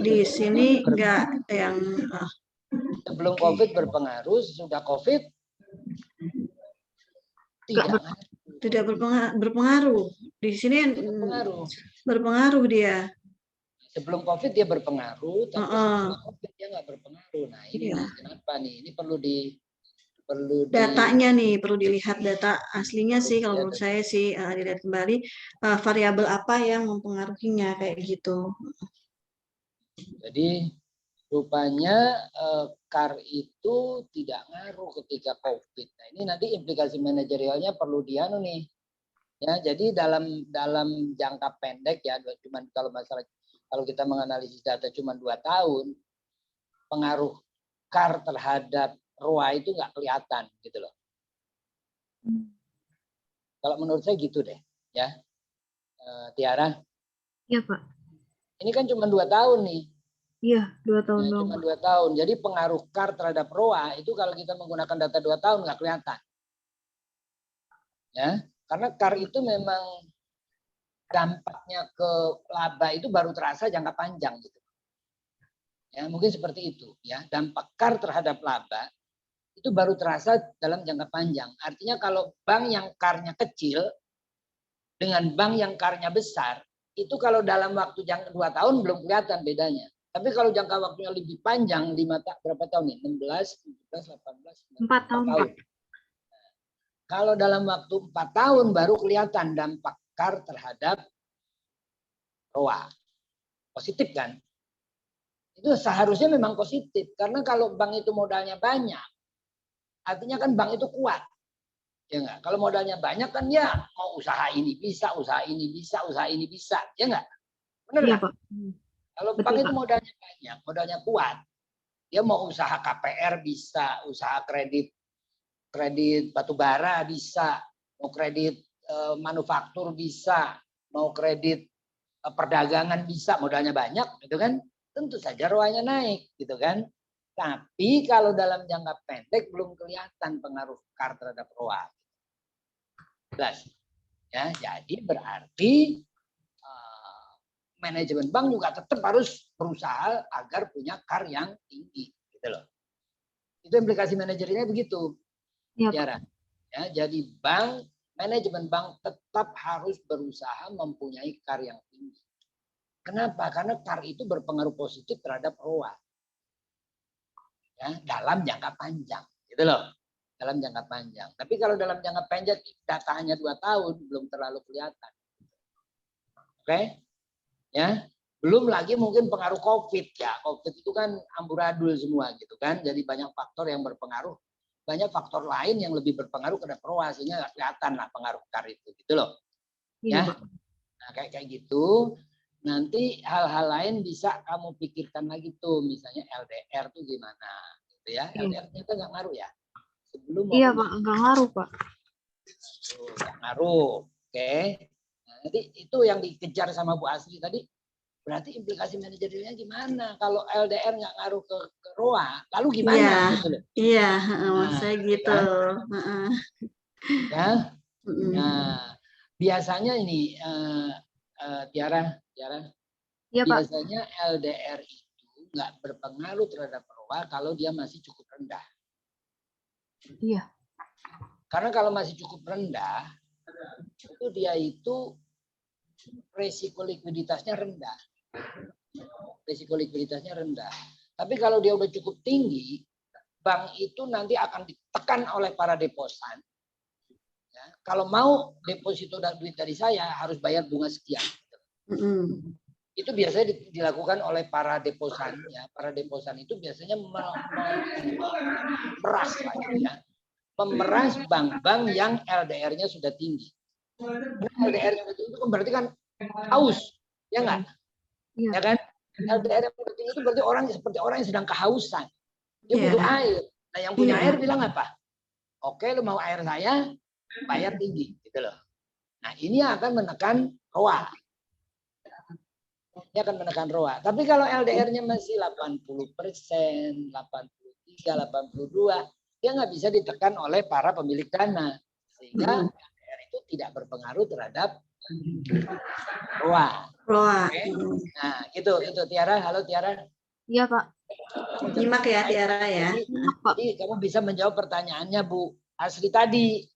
C: Di sini enggak yang
B: sebelum COVID berpengaruh, sudah COVID tidak
C: berpengaruh. Di sini berpengaruh dia.
B: Sebelum COVID dia berpengaruh, tapi setelah COVID dia nggak berpengaruh. Nah ini kenapa nih? Ini perlu
C: datanya nih perlu dilihat data aslinya sih kalau menurut saya sih dilihat kembali variabel apa yang mempengaruhinya kayak gitu.
B: Jadi rupanya KAR itu tidak ngaruh ketika COVID. Nah ini nanti implikasi manajerialnya perlu dianu nih. Ya, jadi dalam jangka pendek ya, cuman kalau kita menganalisis data cuma 2 tahun, pengaruh KAR terhadap ROA itu nggak kelihatan gitu loh. Kalau menurut saya gitu deh, ya, Tiara.
D: Iya, Pak.
B: Ini kan cuma 2 tahun nih.
D: Iya, 2 tahun
B: Ya,
D: doang,
B: cuma
D: Pak.
B: 2 tahun. Jadi pengaruh CAR terhadap ROA itu kalau kita menggunakan data 2 tahun nggak kelihatan. Ya, karena CAR itu memang dampaknya ke laba itu baru terasa jangka panjang gitu. Ya, mungkin seperti itu ya. Dampak CAR terhadap laba itu baru terasa dalam jangka panjang. Artinya kalau bank yang CAR-nya kecil dengan bank yang CAR-nya besar, itu kalau dalam waktu 2 tahun belum kelihatan bedanya. Tapi kalau jangka waktunya lebih panjang, berapa tahun nih? 16, 17, 18, 19,
D: 4 tahun, Pak.
B: Kalau dalam waktu 4 tahun baru kelihatan dampak CAR terhadap ROA. Positif kan? Itu seharusnya memang positif. Karena kalau bank itu modalnya banyak, artinya kan bank itu kuat. Ya enggak? Kalau modalnya banyak kan ya mau usaha ini bisa, usaha ini bisa, usaha ini bisa. Ya enggak? Benar
D: Iya,
B: enggak?
D: Pak.
B: Kalau
D: Betul,
B: bank itu
D: Pak.
B: modalnya banyak, modalnya kuat. Dia mau usaha KPR bisa, usaha kredit batu bara bisa, mau kredit manufaktur bisa, mau kredit perdagangan bisa, modalnya banyak gitu kan. Tentu saja ROA-nya naik gitu kan. Tapi kalau dalam jangka pendek belum kelihatan pengaruh CAR terhadap ROA. Jelas. Ya, jadi berarti manajemen bank juga tetap harus berusaha agar punya CAR yang tinggi gitu loh. Itu implikasi manajerialnya begitu.
D: Iya, Pak.
B: Tiara. Ya, jadi manajemen bank tetap harus berusaha mempunyai CAR yang tinggi. Kenapa? Karena CAR itu berpengaruh positif terhadap ROA. Ya, dalam jangka panjang, gitu loh. Dalam jangka panjang. Tapi kalau dalam jangka pendek data hanya 2 tahun belum terlalu kelihatan. Oke? Ya. Belum lagi mungkin pengaruh COVID ya. COVID itu kan amburadul semua gitu kan. Jadi banyak faktor yang berpengaruh. Banyak faktor lain yang lebih berpengaruh terhadap ROA sehingga nggak kelihatan lah pengaruh CAR itu gitu loh.
D: Iya,
B: Ya.
D: Pak.
B: Nah, kayak gitu. Nanti hal-hal lain bisa kamu pikirkan lagi tuh, misalnya LDR tuh gimana, gitu ya. LDR ternyata nggak ngaruh ya. Sebelum
D: Iya,
B: maupun
D: Pak. Nggak ngaruh, Pak.
B: nggak ngaruh, oke. Nah, nanti itu yang dikejar sama Bu Asri tadi. Berarti implikasi manajerialnya gimana? Kalau LDR nggak ngaruh ke ROA, lalu gimana?
C: Iya,
B: Gitu loh.
C: iya,
B: Nah,
C: maksudnya gitu.
B: kan? Ya. Nah, biasanya ini Tiara,
D: Iya, Pak.
B: biasanya LDR itu nggak berpengaruh terhadap ROA kalau dia masih cukup rendah.
D: Iya.
B: Karena kalau masih cukup rendah, itu dia itu resiko likuiditasnya rendah. Resiko likuiditasnya rendah. Tapi kalau dia udah cukup tinggi, bank itu nanti akan ditekan oleh para deposan. Ya, kalau mau deposito duit dari saya harus bayar bunga sekian. Itu biasanya dilakukan oleh para deposan. Ya. Para deposan itu biasanya memeras lah gitu ya. Memeras bank-bank yang LDR-nya sudah tinggi. LDR-nya itu berarti kan haus, ya nggak?
D: Iya.
B: Ya kan? LDR yang tinggi itu berarti seperti orang yang sedang kehausan. Dia butuh air. Nah, yang punya air bilang apa? Oke, lu mau air saya, bayar tinggi, gitu loh. Nah, ini akan menekan ROA. Ini akan menekan ROA. Tapi kalau LDR-nya masih 80%, 83, 82, dia nggak bisa ditekan oleh para pemilik dana. Sehingga LDR itu tidak berpengaruh terhadap ROA. Okay? Nah, itu Tiara. Halo Tiara.
D: Iya, Pak.
C: Nyimak ya Tiara ya.
B: Jadi kamu bisa menjawab pertanyaannya Bu Asri tadi.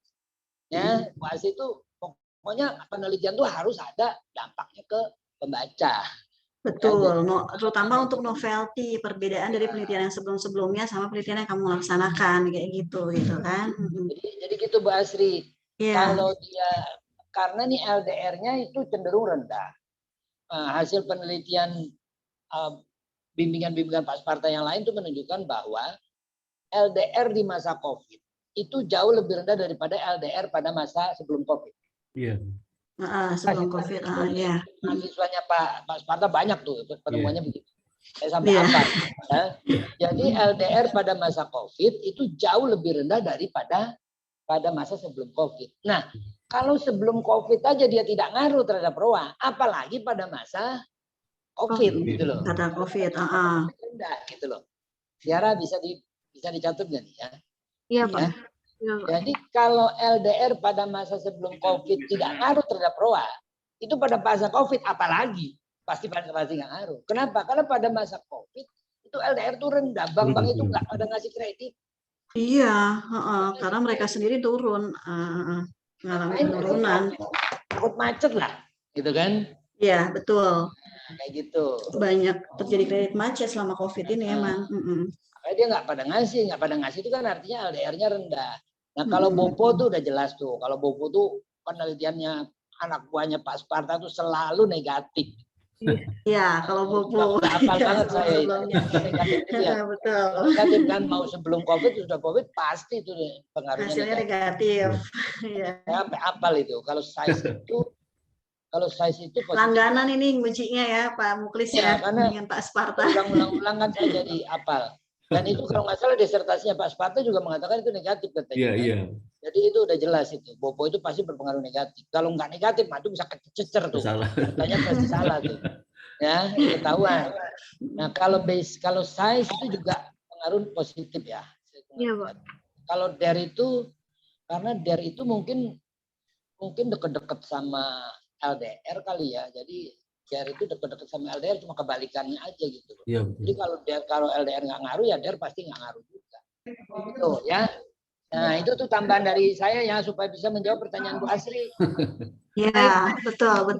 B: Ya, Bu Asri itu pokoknya penelitian itu harus ada dampaknya ke pembaca.
C: Betul, terutama untuk novelty, perbedaan dari penelitian yang sebelum-sebelumnya sama penelitian yang kamu laksanakan kayak gitu kan.
B: Jadi gitu Bu Asri.
C: Yeah.
B: Kalau dia karena nih LDR-nya itu cenderung rendah. Hasil penelitian bimbingan-bimbingan Pak Sparta yang lain itu menunjukkan bahwa LDR di masa COVID itu jauh lebih rendah daripada LDR pada masa sebelum COVID.
A: Iya.
C: Sebelum COVID, ya.
B: Mahasiswanya Pak Sparta banyak tuh pertemuannya begitu. Saya sampai
C: Iya.
B: apa? Ya. Jadi LDR pada masa COVID itu jauh lebih rendah daripada pada masa sebelum COVID. Nah, kalau sebelum COVID aja dia tidak ngaruh terhadap ROA, apalagi pada masa COVID gitu loh.
C: Kata COVID.
B: Rendah gitu loh. Tiara bisa dicatat nggak nih ya?
D: Iya,
B: Ya.
D: Pak. Iya, Pak.
B: Jadi kalau LDR pada masa sebelum COVID tidak ngaruh terhadap ROA, itu pada masa COVID apalagi pasti nggak ngaruh. Kenapa? Karena pada masa COVID itu LDR itu rendah, bank-bank itu nggak pada ngasih kredit.
C: Iya, karena mereka sendiri turun, mengalami penurunan.
B: Takut macet lah, gitu kan?
C: Iya, betul.
B: Kayak gitu.
C: Banyak terjadi kredit macet selama COVID ini emang.
B: Makanya dia nggak pada ngasih itu kan artinya LDR-nya rendah. Nah kalau Bopo tuh udah jelas tuh, kalau Bopo tuh penelitiannya anak buahnya Pak Sparta tuh selalu negatif.
C: Iya, kalau Bopo.
B: Hafal banget saya itu.
C: Betul.
B: Negatif kan, mau sebelum COVID sudah COVID pasti itu pengaruhnya
C: Hasilnya negatif. Iya.
B: Saya sampai apal itu. Kalau size itu positif.
C: Langganan ini ngujinya ya Pak Muklis ya,
B: Karena
C: dengan Pak Sparta.
B: Ulang-ulang kan saya jadi apal. Dan itu kalau nggak salah disertasinya Pak Sparta juga mengatakan itu negatif katanya.
A: Iya.
B: Jadi itu udah jelas itu. Bopo itu pasti berpengaruh negatif. Kalau nggak negatif, mah itu bisa kececer tuh.
A: Salah.
B: Katanya pasti salah tuh. Ya, ketahuan. Nah, kalau size itu juga pengaruh positif ya.
D: Iya, Pak.
B: Kalau karena dari itu mungkin deket-deket sama LDR kali ya. Jadi dari itu deket-deket sama LDR cuma kebalikannya aja gitu.
A: Iya.
B: Jadi kalau LDR nggak ngaruh ya LDR pasti nggak ngaruh juga. Gitu ya. Nah itu tuh tambahan dari saya ya supaya bisa menjawab pertanyaan Bu Asri.
C: Ya, betul.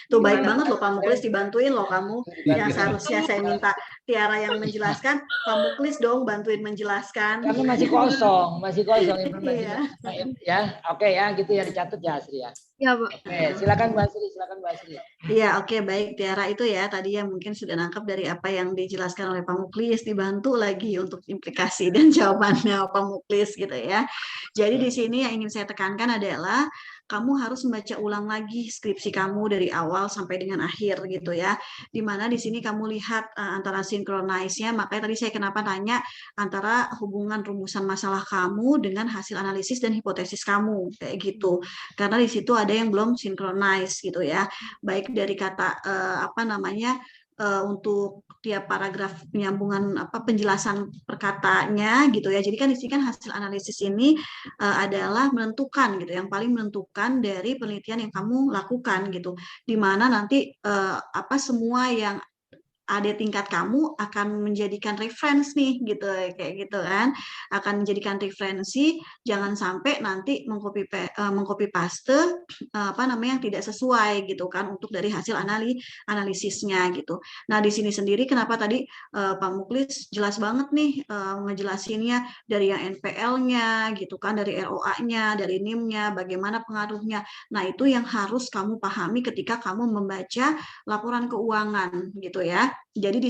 C: Tuh baik banget loh Pak Muklis, dibantuin loh kamu. Yang seharusnya saya minta Tiara yang menjelaskan, Pak Muklis dong bantuin menjelaskan.
B: Karena masih kosong informasinya. Ya, oke ya, gitu ya dicatat ya Asri ya.
D: Iya, Pak.
B: Oke, silakan Bu Asri.
C: Iya, oke, baik Tiara itu ya tadi yang mungkin sudah nangkap dari apa yang dijelaskan oleh Pak Muklis, dibantu lagi untuk implikasi dan jawabannya Pak Muklis gitu ya. Jadi di sini yang ingin saya tekankan adalah kamu harus membaca ulang lagi skripsi kamu dari awal sampai dengan akhir gitu ya. Dimana di sini kamu lihat antara sinkronize-nya, makanya tadi saya kenapa tanya antara hubungan rumusan masalah kamu dengan hasil analisis dan hipotesis kamu kayak gitu. Karena di situ ada yang belum sinkronize gitu ya. Baik dari kata untuk tiap paragraf penyambungan penjelasan perkatanya gitu ya. Jadi kan di sini kan hasil analisis ini adalah menentukan gitu, yang paling menentukan dari penelitian yang kamu lakukan gitu. Di mana nanti semua yang ada tingkat kamu akan menjadikan reference nih gitu kayak gitu kan, akan menjadikan referensi, jangan sampai nanti mengcopy paste yang tidak sesuai gitu kan untuk dari hasil analisisnya gitu. Nah di sini sendiri kenapa tadi Pak Muklis jelas banget nih ngejelasinnya dari yang NPL-nya gitu kan, dari ROA-nya, dari NIM-nya, bagaimana pengaruhnya. Nah itu yang harus kamu pahami ketika kamu membaca laporan keuangan gitu ya. Jadi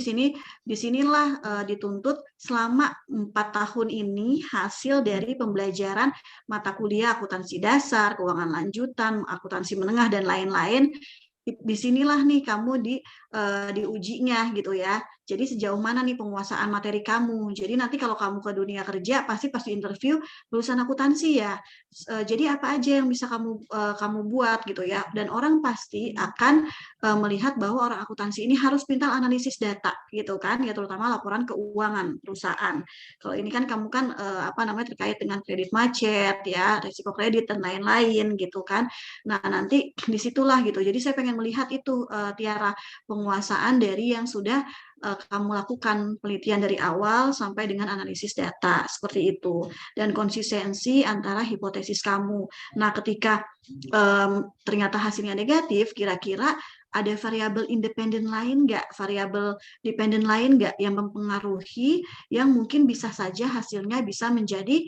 C: disinilah dituntut selama 4 tahun ini hasil dari pembelajaran mata kuliah akuntansi dasar, keuangan lanjutan, akuntansi menengah dan lain-lain. Disinilah nih kamu diujinya gitu ya. Jadi sejauh mana nih penguasaan materi kamu. Jadi nanti kalau kamu ke dunia kerja pasti interview lulusan akuntansi ya. Jadi apa aja yang bisa kamu buat gitu ya. Dan orang pasti akan melihat bahwa orang akuntansi ini harus pintar analisis data gitu kan ya, terutama laporan keuangan perusahaan. Kalau ini kan kamu kan terkait dengan kredit macet ya, risiko kredit dan lain-lain gitu kan. Nah nanti disitulah gitu. Jadi saya pengen melihat itu Tiara, penguasaan dari yang sudah kamu lakukan penelitian dari awal sampai dengan analisis data seperti itu, dan konsistensi antara hipotesis kamu. Nah ketika ternyata hasilnya negatif, kira-kira ada variabel independen lain nggak, variabel dependen lain nggak yang mempengaruhi, yang mungkin bisa saja hasilnya bisa menjadi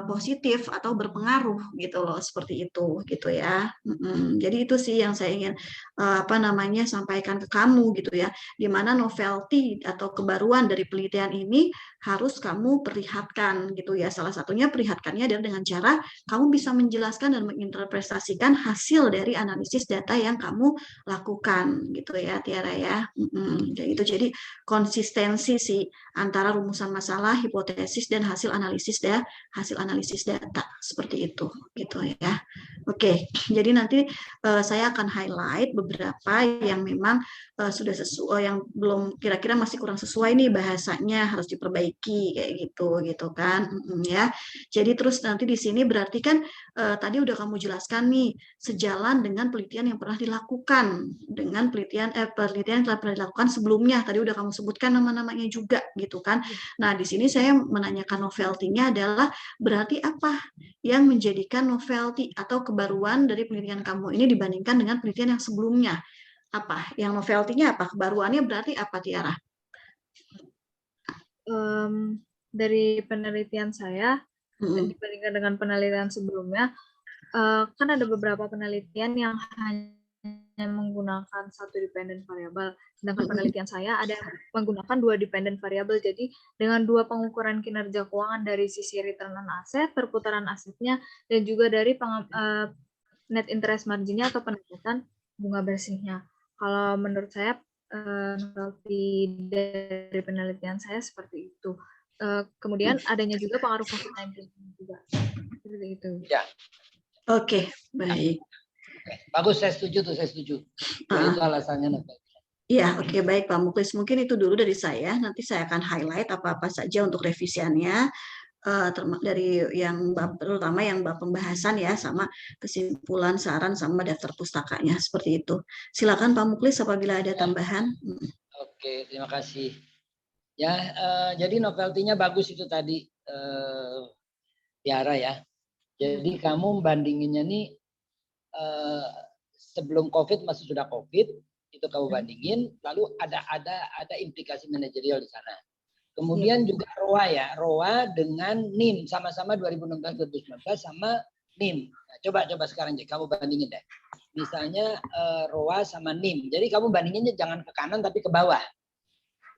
C: positif atau berpengaruh gitu loh, seperti itu gitu ya. Jadi itu sih yang saya ingin sampaikan ke kamu gitu ya, di mana novelty atau kebaruan dari penelitian ini harus kamu perlihatkan gitu ya. Salah satunya perlihatkannya adalah dengan cara kamu bisa menjelaskan dan menginterpretasikan hasil dari analisis data yang kamu lakukan gitu ya Tiara ya. Kayak gitu. Jadi konsistensi sih antara rumusan masalah, hipotesis dan hasil analisis data seperti itu gitu ya. Oke, jadi nanti saya akan highlight beberapa yang memang sudah sesuai, yang belum kira-kira masih kurang sesuai nih bahasanya, harus diperbaiki kayak gitu kan ya. Jadi terus nanti di sini berarti kan tadi udah kamu jelaskan nih sejalan dengan penelitian yang pernah dilakukan dengan penelitian yang telah pernah dilakukan sebelumnya. Tadi udah kamu sebutkan nama-namanya juga gitu kan. Nah, di sini saya menanyakan novelty-nya adalah berarti apa yang menjadikan novelty atau kebaruan dari penelitian kamu ini dibandingkan dengan penelitian yang sebelumnya. Apa? Yang novelty-nya apa? Kebaruannya berarti apa, Tiara?
D: Dari penelitian saya, dibandingkan dengan penelitian sebelumnya, kan ada beberapa penelitian yang hanya menggunakan satu dependent variable, sedangkan penelitian saya ada yang menggunakan 2 dependent variable. Jadi dengan 2 pengukuran kinerja keuangan dari sisi return on asset, perputaran asetnya, dan juga dari net interest margin-nya atau pendapatan bunga bersihnya. Kalau menurut saya novelty dari penelitian saya seperti itu. Kemudian adanya juga pengaruh COVID-19 juga. Seperti itu.
B: Ya.
C: Oke, baik.
B: Oke, bagus, saya setuju. Itu alasannya novelty.
C: Iya, oke, baik Pak Muklis. Mungkin itu dulu dari saya. Nanti saya akan highlight apa-apa saja untuk revisiannya. Dari yang terutama yang bab pembahasan ya, sama kesimpulan, saran, sama daftar pustakanya seperti itu. Silakan Pak Muklis apabila ada tambahan.
B: Oke, terima kasih. Ya, jadi novelty-nya bagus itu tadi, Tiara ya. Jadi kamu bandinginnya nih sebelum COVID masih sudah COVID, itu kamu bandingin, lalu ada implikasi manajerial di sana. Kemudian juga ROA ya, ROA dengan NIM sama-sama 2016-2019 sama NIM. Nah, coba sekarang kamu bandingin deh. Misalnya ROA sama NIM. Jadi kamu bandinginnya jangan ke kanan tapi ke bawah.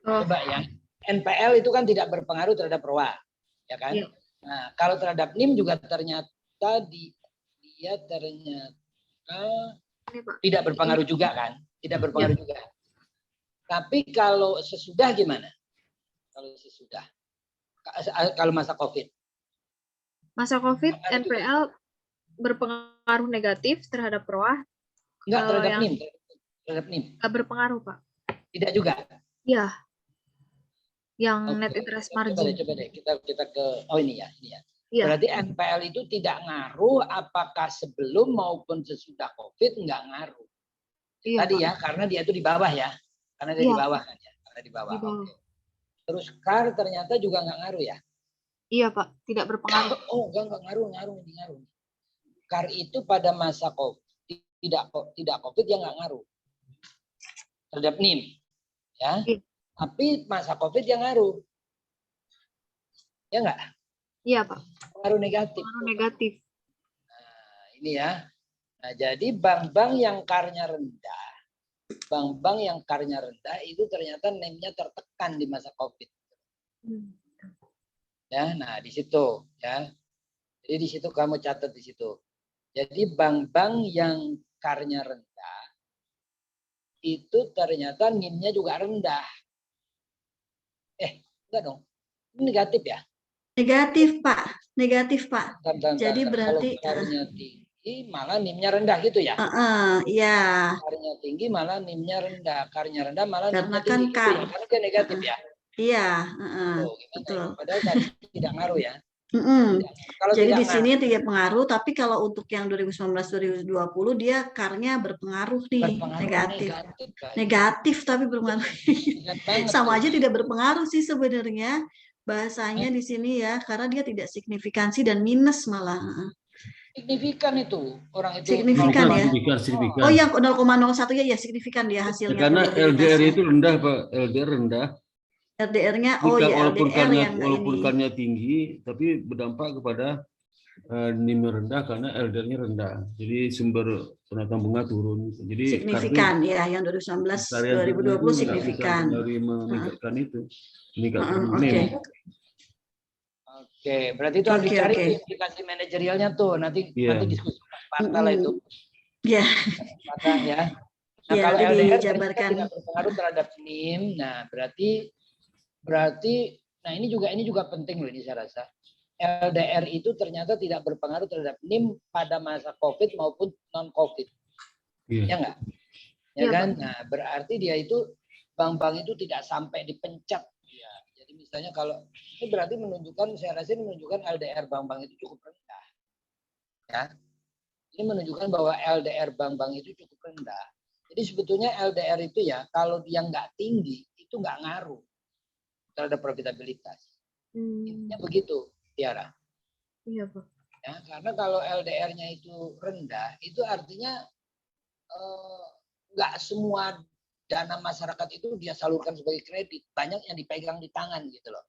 B: Coba ya. NPL itu kan tidak berpengaruh terhadap ROA, ya kan? Ya. Nah, kalau terhadap NIM juga ternyata dia ternyata tidak berpengaruh juga kan? Tidak berpengaruh juga. Tapi kalau sesudah gimana? Kalau sesudah, kalau masa COVID.
D: Masa COVID, NPL berpengaruh negatif terhadap ROA?
B: Enggak, terhadap NIM. Terhadap NIM.
D: Enggak berpengaruh, Pak?
B: Tidak juga?
D: Iya. Yang net interest margin.
B: Coba deh, kita ke, oh ini ya.
D: Iya.
B: Berarti NPL itu tidak ngaruh apakah sebelum maupun sesudah COVID, enggak ngaruh. Iya, tadi Pak. Ya, karena dia itu di bawah ya. Karena dia di bawah kan ya. Karena di bawah. Oke. Terus CAR ternyata juga nggak ngaruh ya?
D: Iya Pak, tidak berpengaruh.
B: Oh nggak ngaruh. CAR itu pada masa COVID tidak COVID ya nggak ngaruh terhadap NIM, ya. Iya. Tapi masa COVID yang ngaruh, ya nggak?
D: Iya Pak.
B: Pengaruh negatif.
D: Pengaruh negatif.
B: Nah ini ya. Nah jadi bank-bank yang CAR-nya rendah. Bank-bank yang CAR-nya rendah itu ternyata NIM-nya tertekan di masa COVID. Ya, nah di situ ya. Jadi di situ kamu catat di situ. Jadi bank-bank yang CAR-nya rendah itu ternyata NIM-nya juga rendah. Enggak dong. Ini negatif ya?
C: Negatif, Pak. Jadi berarti
B: kalau CAR-nya tinggi malah NIM-nya rendah gitu ya?
C: Iya.
B: CAR-nya tinggi malah NIM-nya rendah. CAR-nya rendah malah
C: karena
B: NIM-nya
C: kan
B: tinggi gitu ya? Karena dia negatif ya?
C: Iya.
B: Betul. Padahal tadi tidak ngaruh ya?
C: Kalau jadi di sini tidak pengaruh, tapi kalau untuk yang 2019-2020 dia CAR-nya berpengaruh nih, negatif tapi berpengaruh. Sama aja tidak berpengaruh sih sebenarnya bahasanya di sini ya, karena dia tidak signifikansi dan minus malah.
B: Signifikan itu orang itu.
C: Signifikan ya.
A: Signifikan.
C: Oh yang 0,01 ya signifikan dia hasilnya.
A: Karena LDR itu rendah Pak, LDR rendah.
C: LDR-nya
A: walaupun
C: LDR
A: CAR-nya tinggi, tapi berdampak kepada NIM rendah karena LDR-nya rendah. Jadi sumber penata bunga turun. Jadi
C: signifikan ya, yang 2019-2020 signifikan.
A: Dari meningkatkan itu, meningkatkan
C: NIM.
B: Oke, berarti itu harus
C: Oke,
B: dicari
C: oke.
B: implikasi manajerialnya tuh. Nanti
A: Iya.
B: diskusi Sparta lah itu.
C: Ya,
B: Sparta ya. Nah,
C: ya
B: kalau
C: nanti
B: LDR ternyata
C: dijabarkan.
B: tidak berpengaruh terhadap NIM. Nah, berarti nah ini juga penting loh ini saya rasa. LDR itu ternyata tidak berpengaruh terhadap NIM pada masa COVID maupun non-COVID.
A: Iya.
B: Ya enggak? Ya
D: Iya,
B: kan?
D: Pak.
B: Nah, berarti dia itu bank-bank itu tidak sampai dipencet. Ya. Jadi misalnya kalau ini berarti menunjukkan, saya rasa ini menunjukkan LDR bank-bank itu cukup rendah. Ya. Ini menunjukkan bahwa LDR bank-bank itu cukup rendah. Jadi sebetulnya LDR itu ya kalau dia nggak tinggi itu nggak ngaruh terhadap profitabilitas. Intinya begitu, Tiara.
D: Iya, Pak.
B: Ya, karena kalau LDR-nya itu rendah, itu artinya nggak semua dana masyarakat itu dia salurkan sebagai kredit. Banyak yang dipegang di tangan gitu loh.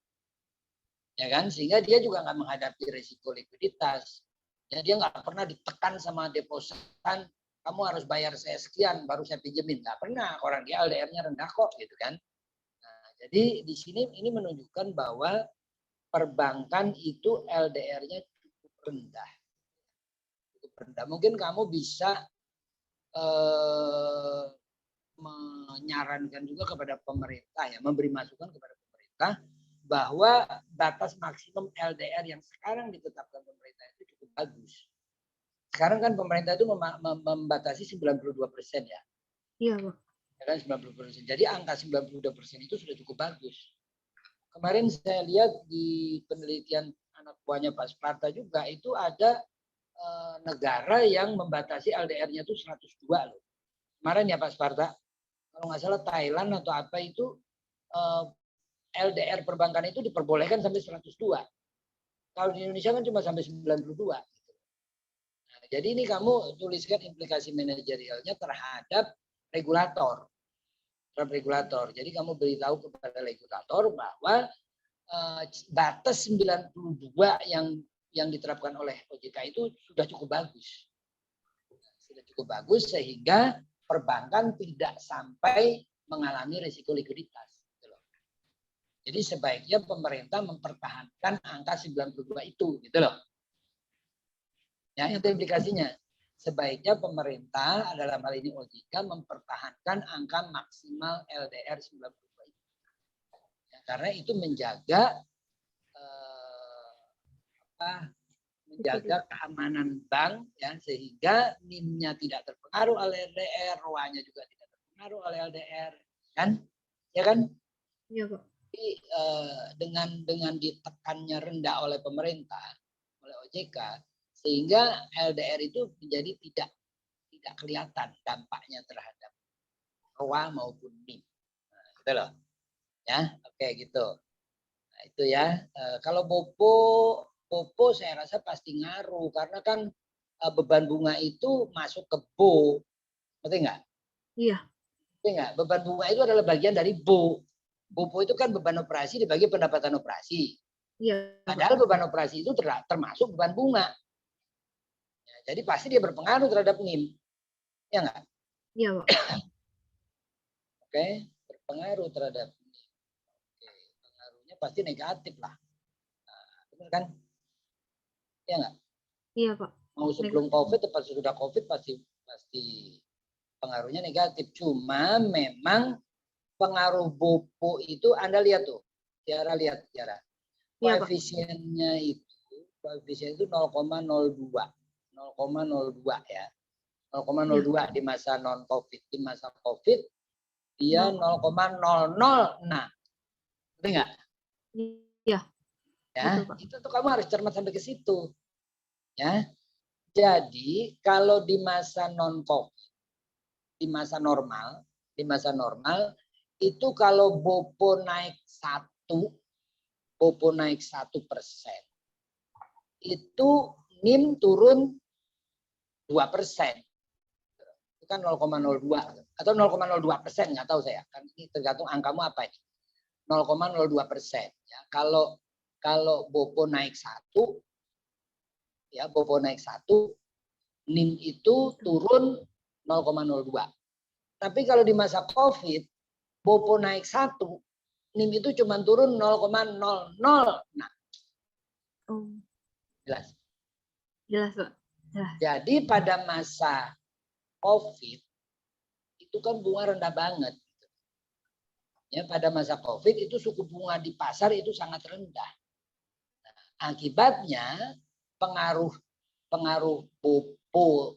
B: Ya kan? Sehingga dia juga nggak menghadapi risiko likuiditas. Ya, dia nggak pernah ditekan sama depositan, kamu harus bayar saya sekian baru saya pinjemin. Nggak pernah, orang dia LDR-nya rendah kok gitu kan. Nah, jadi di sini ini menunjukkan bahwa perbankan itu LDR-nya cukup rendah. Cukup rendah. Mungkin kamu bisa menyarankan juga kepada pemerintah ya, memberi masukan kepada pemerintah bahwa batas maksimum LDR yang sekarang ditetapkan pemerintah itu cukup bagus. Sekarang kan pemerintah itu membatasi 92% ya.
D: Iya, Pak.
B: Ya kan 90%. Jadi angka 92% itu sudah cukup bagus. Kemarin saya lihat di penelitian anak buahnya Pak Sparta juga itu ada negara yang membatasi LDR-nya itu 102 loh. Kemarin ya Pak Sparta, kalau nggak salah Thailand atau apa itu LDR perbankan itu diperbolehkan sampai 102. Kalau di Indonesia kan cuma sampai 92. Nah, jadi ini kamu tuliskan implikasi manajerialnya terhadap regulator. Terhadap regulator. Jadi kamu beritahu kepada regulator bahwa batas 92 yang diterapkan oleh OJK itu sudah cukup bagus. Sudah cukup bagus sehingga perbankan tidak sampai mengalami risiko likuiditas. Jadi sebaiknya pemerintah mempertahankan angka 92 itu, gitu loh. Ya, itu implikasinya. Sebaiknya pemerintah dalam hal ini OJK mempertahankan angka maksimal LDR 92 itu. Ya, karena itu menjaga keamanan bank ya, sehingga NIM-nya tidak terpengaruh oleh LDR, ROA-nya juga tidak terpengaruh oleh LDR, kan? Ya kan?
D: Iya, Pak.
B: Jadi, dengan ditekannya rendah oleh pemerintah, oleh OJK, sehingga LDR itu menjadi tidak kelihatan dampaknya terhadap ROA maupun NIM. Nah, gitu loh. Ya, oke gitu. Nah, itu ya. Kalau Bopo saya rasa pasti ngaruh karena kan beban bunga itu masuk ke BO. Ngerti nggak?
D: Iya.
B: Ngerti nggak? Beban bunga itu adalah bagian dari BO. BOPO itu kan beban operasi dibagi pendapatan operasi.
D: Iya.
B: Padahal beban operasi itu termasuk beban bunga. Ya, jadi pasti dia berpengaruh terhadap NIM. Ya nggak?
D: Iya, Pak.
B: Oke, berpengaruh terhadap NIM. Oke, pengaruhnya pasti negatif lah. Nah, benar kan? Ya nggak?
D: Iya, Pak.
B: Mau sebelum COVID atau sesudah COVID pasti pengaruhnya negatif. Cuma memang pengaruh BOPO itu Anda lihat tuh. Tiara lihat, Tiara. Koefisiennya itu 0,02. 0,02 ya. 0,02 di masa non COVID. Di masa COVID dia 0,006. Ngerti nggak?
D: Iya.
B: Ya, itu tuh kamu harus cermat sampai ke situ. Ya. Jadi kalau di masa non COVID, di masa normal itu kalau BOPO naik 1%, itu NIM turun 2%. Itu kan 0,02 atau 0,02%, nggak tahu saya. Kan ini tergantung angkamu apa ini. 0,02%. Ya, kalau BOPO naik 1, ya BOPO naik 1, NIM itu turun 0,02. Tapi kalau di masa COVID, BOPO naik 1, NIM itu cuma turun 0,00. Nah,
D: Oh,
B: Jelas.
D: jelas, Pak. Jelas.
B: Jadi pada masa COVID itu kan bunga rendah banget. Ya, pada masa COVID itu suku bunga di pasar itu sangat rendah. Nah, akibatnya pengaruh BOPO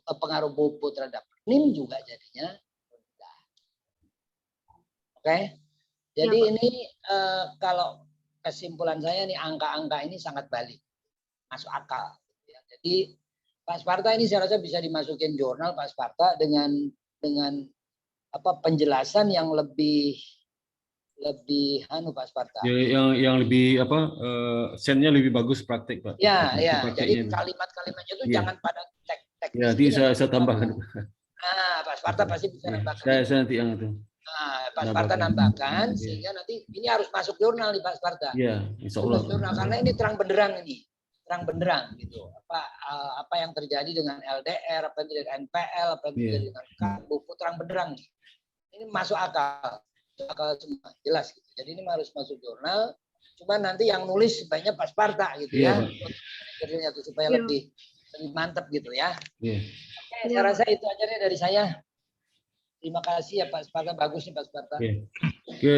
B: terhadap NIM juga jadinya rendah. Oke. Jadi
C: Ya, Pak.
B: ini kalau kesimpulan saya nih angka-angka ini sangat balik, masuk akal. Ya. Jadi Pak Sparta ini saya rasa bisa dimasukin jurnal Pak Sparta dengan penjelasan yang lebih Pak Sparta.
A: Yang lebih sennya lebih bagus praktek, Pak.
B: Ya, ya.
A: Prakteknya
B: Jadi
A: itu.
B: kalimat-kalimatnya itu
A: Iya.
B: jangan pada teknis.
A: Ya, nanti saya tambahkan.
B: Nah, Pak Sparta pasti bisa
A: Iya,
B: nambahkan.
A: saya nanti yang itu.
B: Nah, Pak Sparta nambahkan
A: Iya.
B: sehingga nanti ini harus masuk jurnal nih Pak Sparta.
A: Iya, insya Allah.
B: Tulis jurnal karena ini terang benderang ini. Terang benderang gitu. Apa yang terjadi dengan LDR, apa yang terjadi dengan NPL, apa yang terjadi dengan buku terang benderang nih. Ini masuk akal. Akal semua jelas gitu. Jadi ini harus masuk jurnal. Cuma nanti yang nulis sebaiknya Pak Sparta gitu
A: Iya,
B: ya. Jurnalnya tuh supaya lebih mantap gitu ya.
A: Iya.
B: Oke, saya rasa itu aja deh dari saya. Terima kasih ya Pak Sparta, bagus nih Pak Sparta.
A: Oke,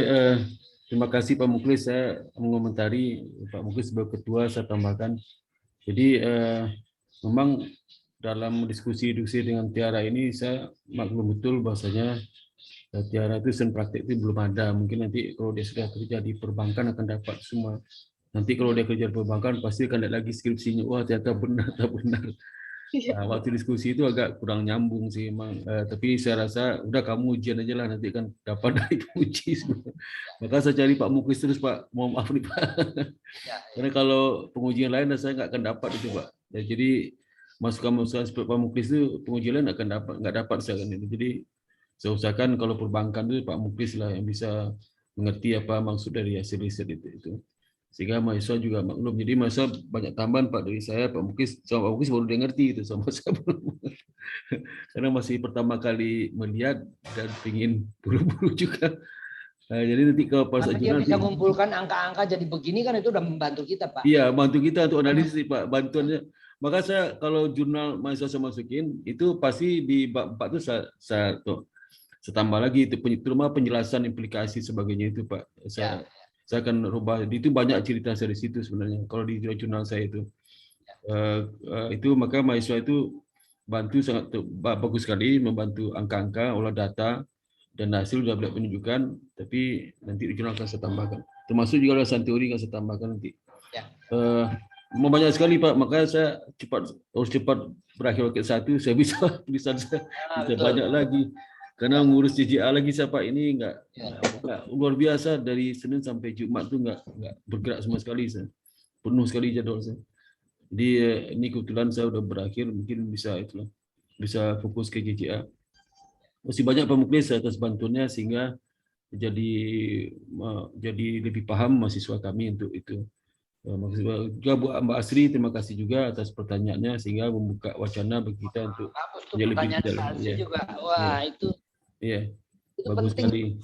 A: terima kasih Pak Muklis. Saya mengomentari Pak Muklis sebagai ketua, saya tambahkan. Jadi memang dalam diskusi dengan Tiara ini saya maklum betul bahwasanya Tiara itu sen praktik itu belum ada. Mungkin nanti kalau dia sudah kerja di perbankan akan dapat semua. Nanti kalau dia kerja di perbankan pasti akan lihat lagi skripsinya. Wah, ternyata benar atau benar. Nah, waktu diskusi itu agak kurang nyambung sih emang. Tapi saya rasa udah kamu ujian aja lah, nanti kan dapat dari penguji. Maka saya cari Pak Muklis terus, Pak. Mohon maaf nih, Pak. Karena kalau pengujian lain saya nggak akan dapat itu, Pak. Ya, jadi masukan-masukan seperti Pak Muklis itu pengujian lain nggak dapat saya kan ini. Jadi saya usahakan kalau perbankan itu Pak Muklis lah yang bisa mengerti apa maksud dari hasil riset itu. Sehingga mahasiswa juga maklum. Jadi mahasiswa banyak tambahan Pak dari saya, Pak Muklis, sama Pak Muklis baru dia ngerti itu sama saya belum. Karena masih pertama kali melihat dan ingin buru-buru juga. Jadi nanti kalau pas
B: Karena dia bisa mengumpulkan angka-angka jadi begini kan itu udah membantu kita Pak.
A: Iya, bantu kita untuk analisis Pak, bantuannya. Maka saya kalau jurnal mahasiswa saya masukin itu pasti di bab 4 itu saya tambah lagi itu terutama penjelasan implikasi sebagainya itu Pak. Saya akan rubah. Itu banyak cerita saya di situ sebenarnya. Kalau di jurnal saya itu, maka mahasiswa itu bantu sangat bagus sekali membantu angka-angka, olah data dan hasil sudah boleh penunjukan. Tapi nanti di jurnal akan saya tambahkan. Termasuk juga ada teori yang saya tambahkan nanti. Banyak sekali Pak, makanya saya harus cepat berakhir waktu 1. Saya bisa tulisan saya bisa banyak lagi. Karena ngurus JJA lagi saya Pak ini enggak luar biasa dari Senin sampai Jumat tuh enggak bergerak sama sekali saya. Penuh sekali jadwal saya. Jadi ini kebetulan saya udah berakhir mungkin bisa bisa fokus ke JJA. Masih banyak Pak Muklis atas bantuannya sehingga jadi lebih paham mahasiswa kami untuk itu. Juga Bu Mbak Asri, terima kasih juga atas pertanyaannya sehingga membuka wacana bagi kita untuk
B: lebih detail. Juga. Wah, itu
A: bagus sekali.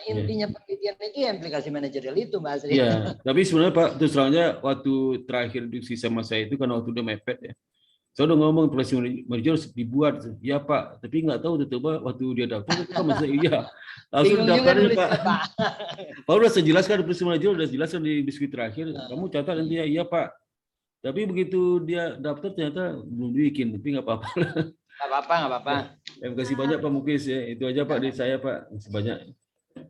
B: Intinya penelitian itu ya implikasi manajerial itu Mbak Asri.
A: Iya, tapi sebenarnya Pak, terus terangnya waktu terakhir diskusi sama saya itu kan waktu udah mepet ya. Saya udah ngomong implikasi manajerial harus dibuat, ya Pak, tapi nggak tahu tiba-tiba waktu dia daftar itu kan masih iya. Langsung daftarnya Pak. Pak udah saya jelaskan implikasi manajerial udah jelaskan di diskusi terakhir. Kamu catat nanti ya, iya Pak. Tapi begitu dia daftar ternyata belum bikin, tapi nggak apa-apa.
B: Nggak apa-apa.
A: Terima kasih banyak Pak Muklis ya. Itu aja Pak dari saya Pak. Masih banyak.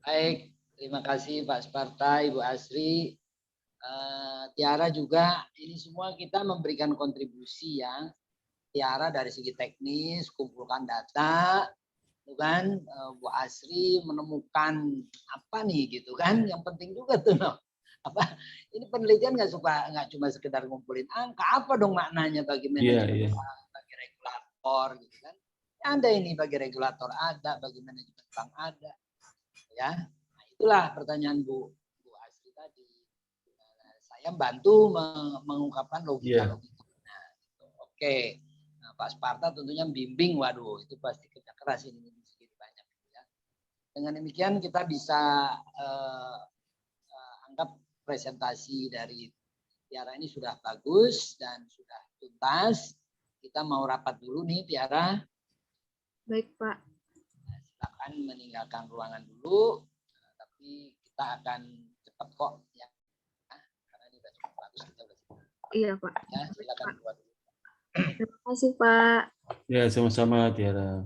B: Baik, terima kasih Pak Sparta, Ibu Asri, Tiara juga. Ini semua kita memberikan kontribusi ya. Tiara dari segi teknis, kumpulkan data, kan? Bu Asri menemukan apa nih gitu kan? Yang penting juga tuh loh. Ini penelitian nggak cuma sekedar ngumpulin angka, apa dong maknanya bagi manajemen bank, bagi regulator gitu kan? Ada ini bagi regulator ada, bagi manajemen bank ada, ya. Nah, itulah pertanyaan Bu Asri tadi. Saya bantu mengungkapkan logika. Nah, gitu. Oke. Nah, Pak Sparta tentunya bimbing, waduh itu pasti kerja keras ini sedikit banyak. Ya. Dengan demikian kita bisa anggap presentasi dari Tiara ini sudah bagus dan sudah tuntas. Kita mau rapat dulu nih, Tiara.
D: Baik, Pak.
B: Nah, silakan meninggalkan ruangan dulu. Nah, tapi kita akan cepat kok ya. Nah, karena ini udah cukup bagus, kita udah cepat.
D: Iya, Pak.
B: Ya, silakan keluar dulu.
D: Terima kasih, Pak.
A: Ya, sama-sama Tiara.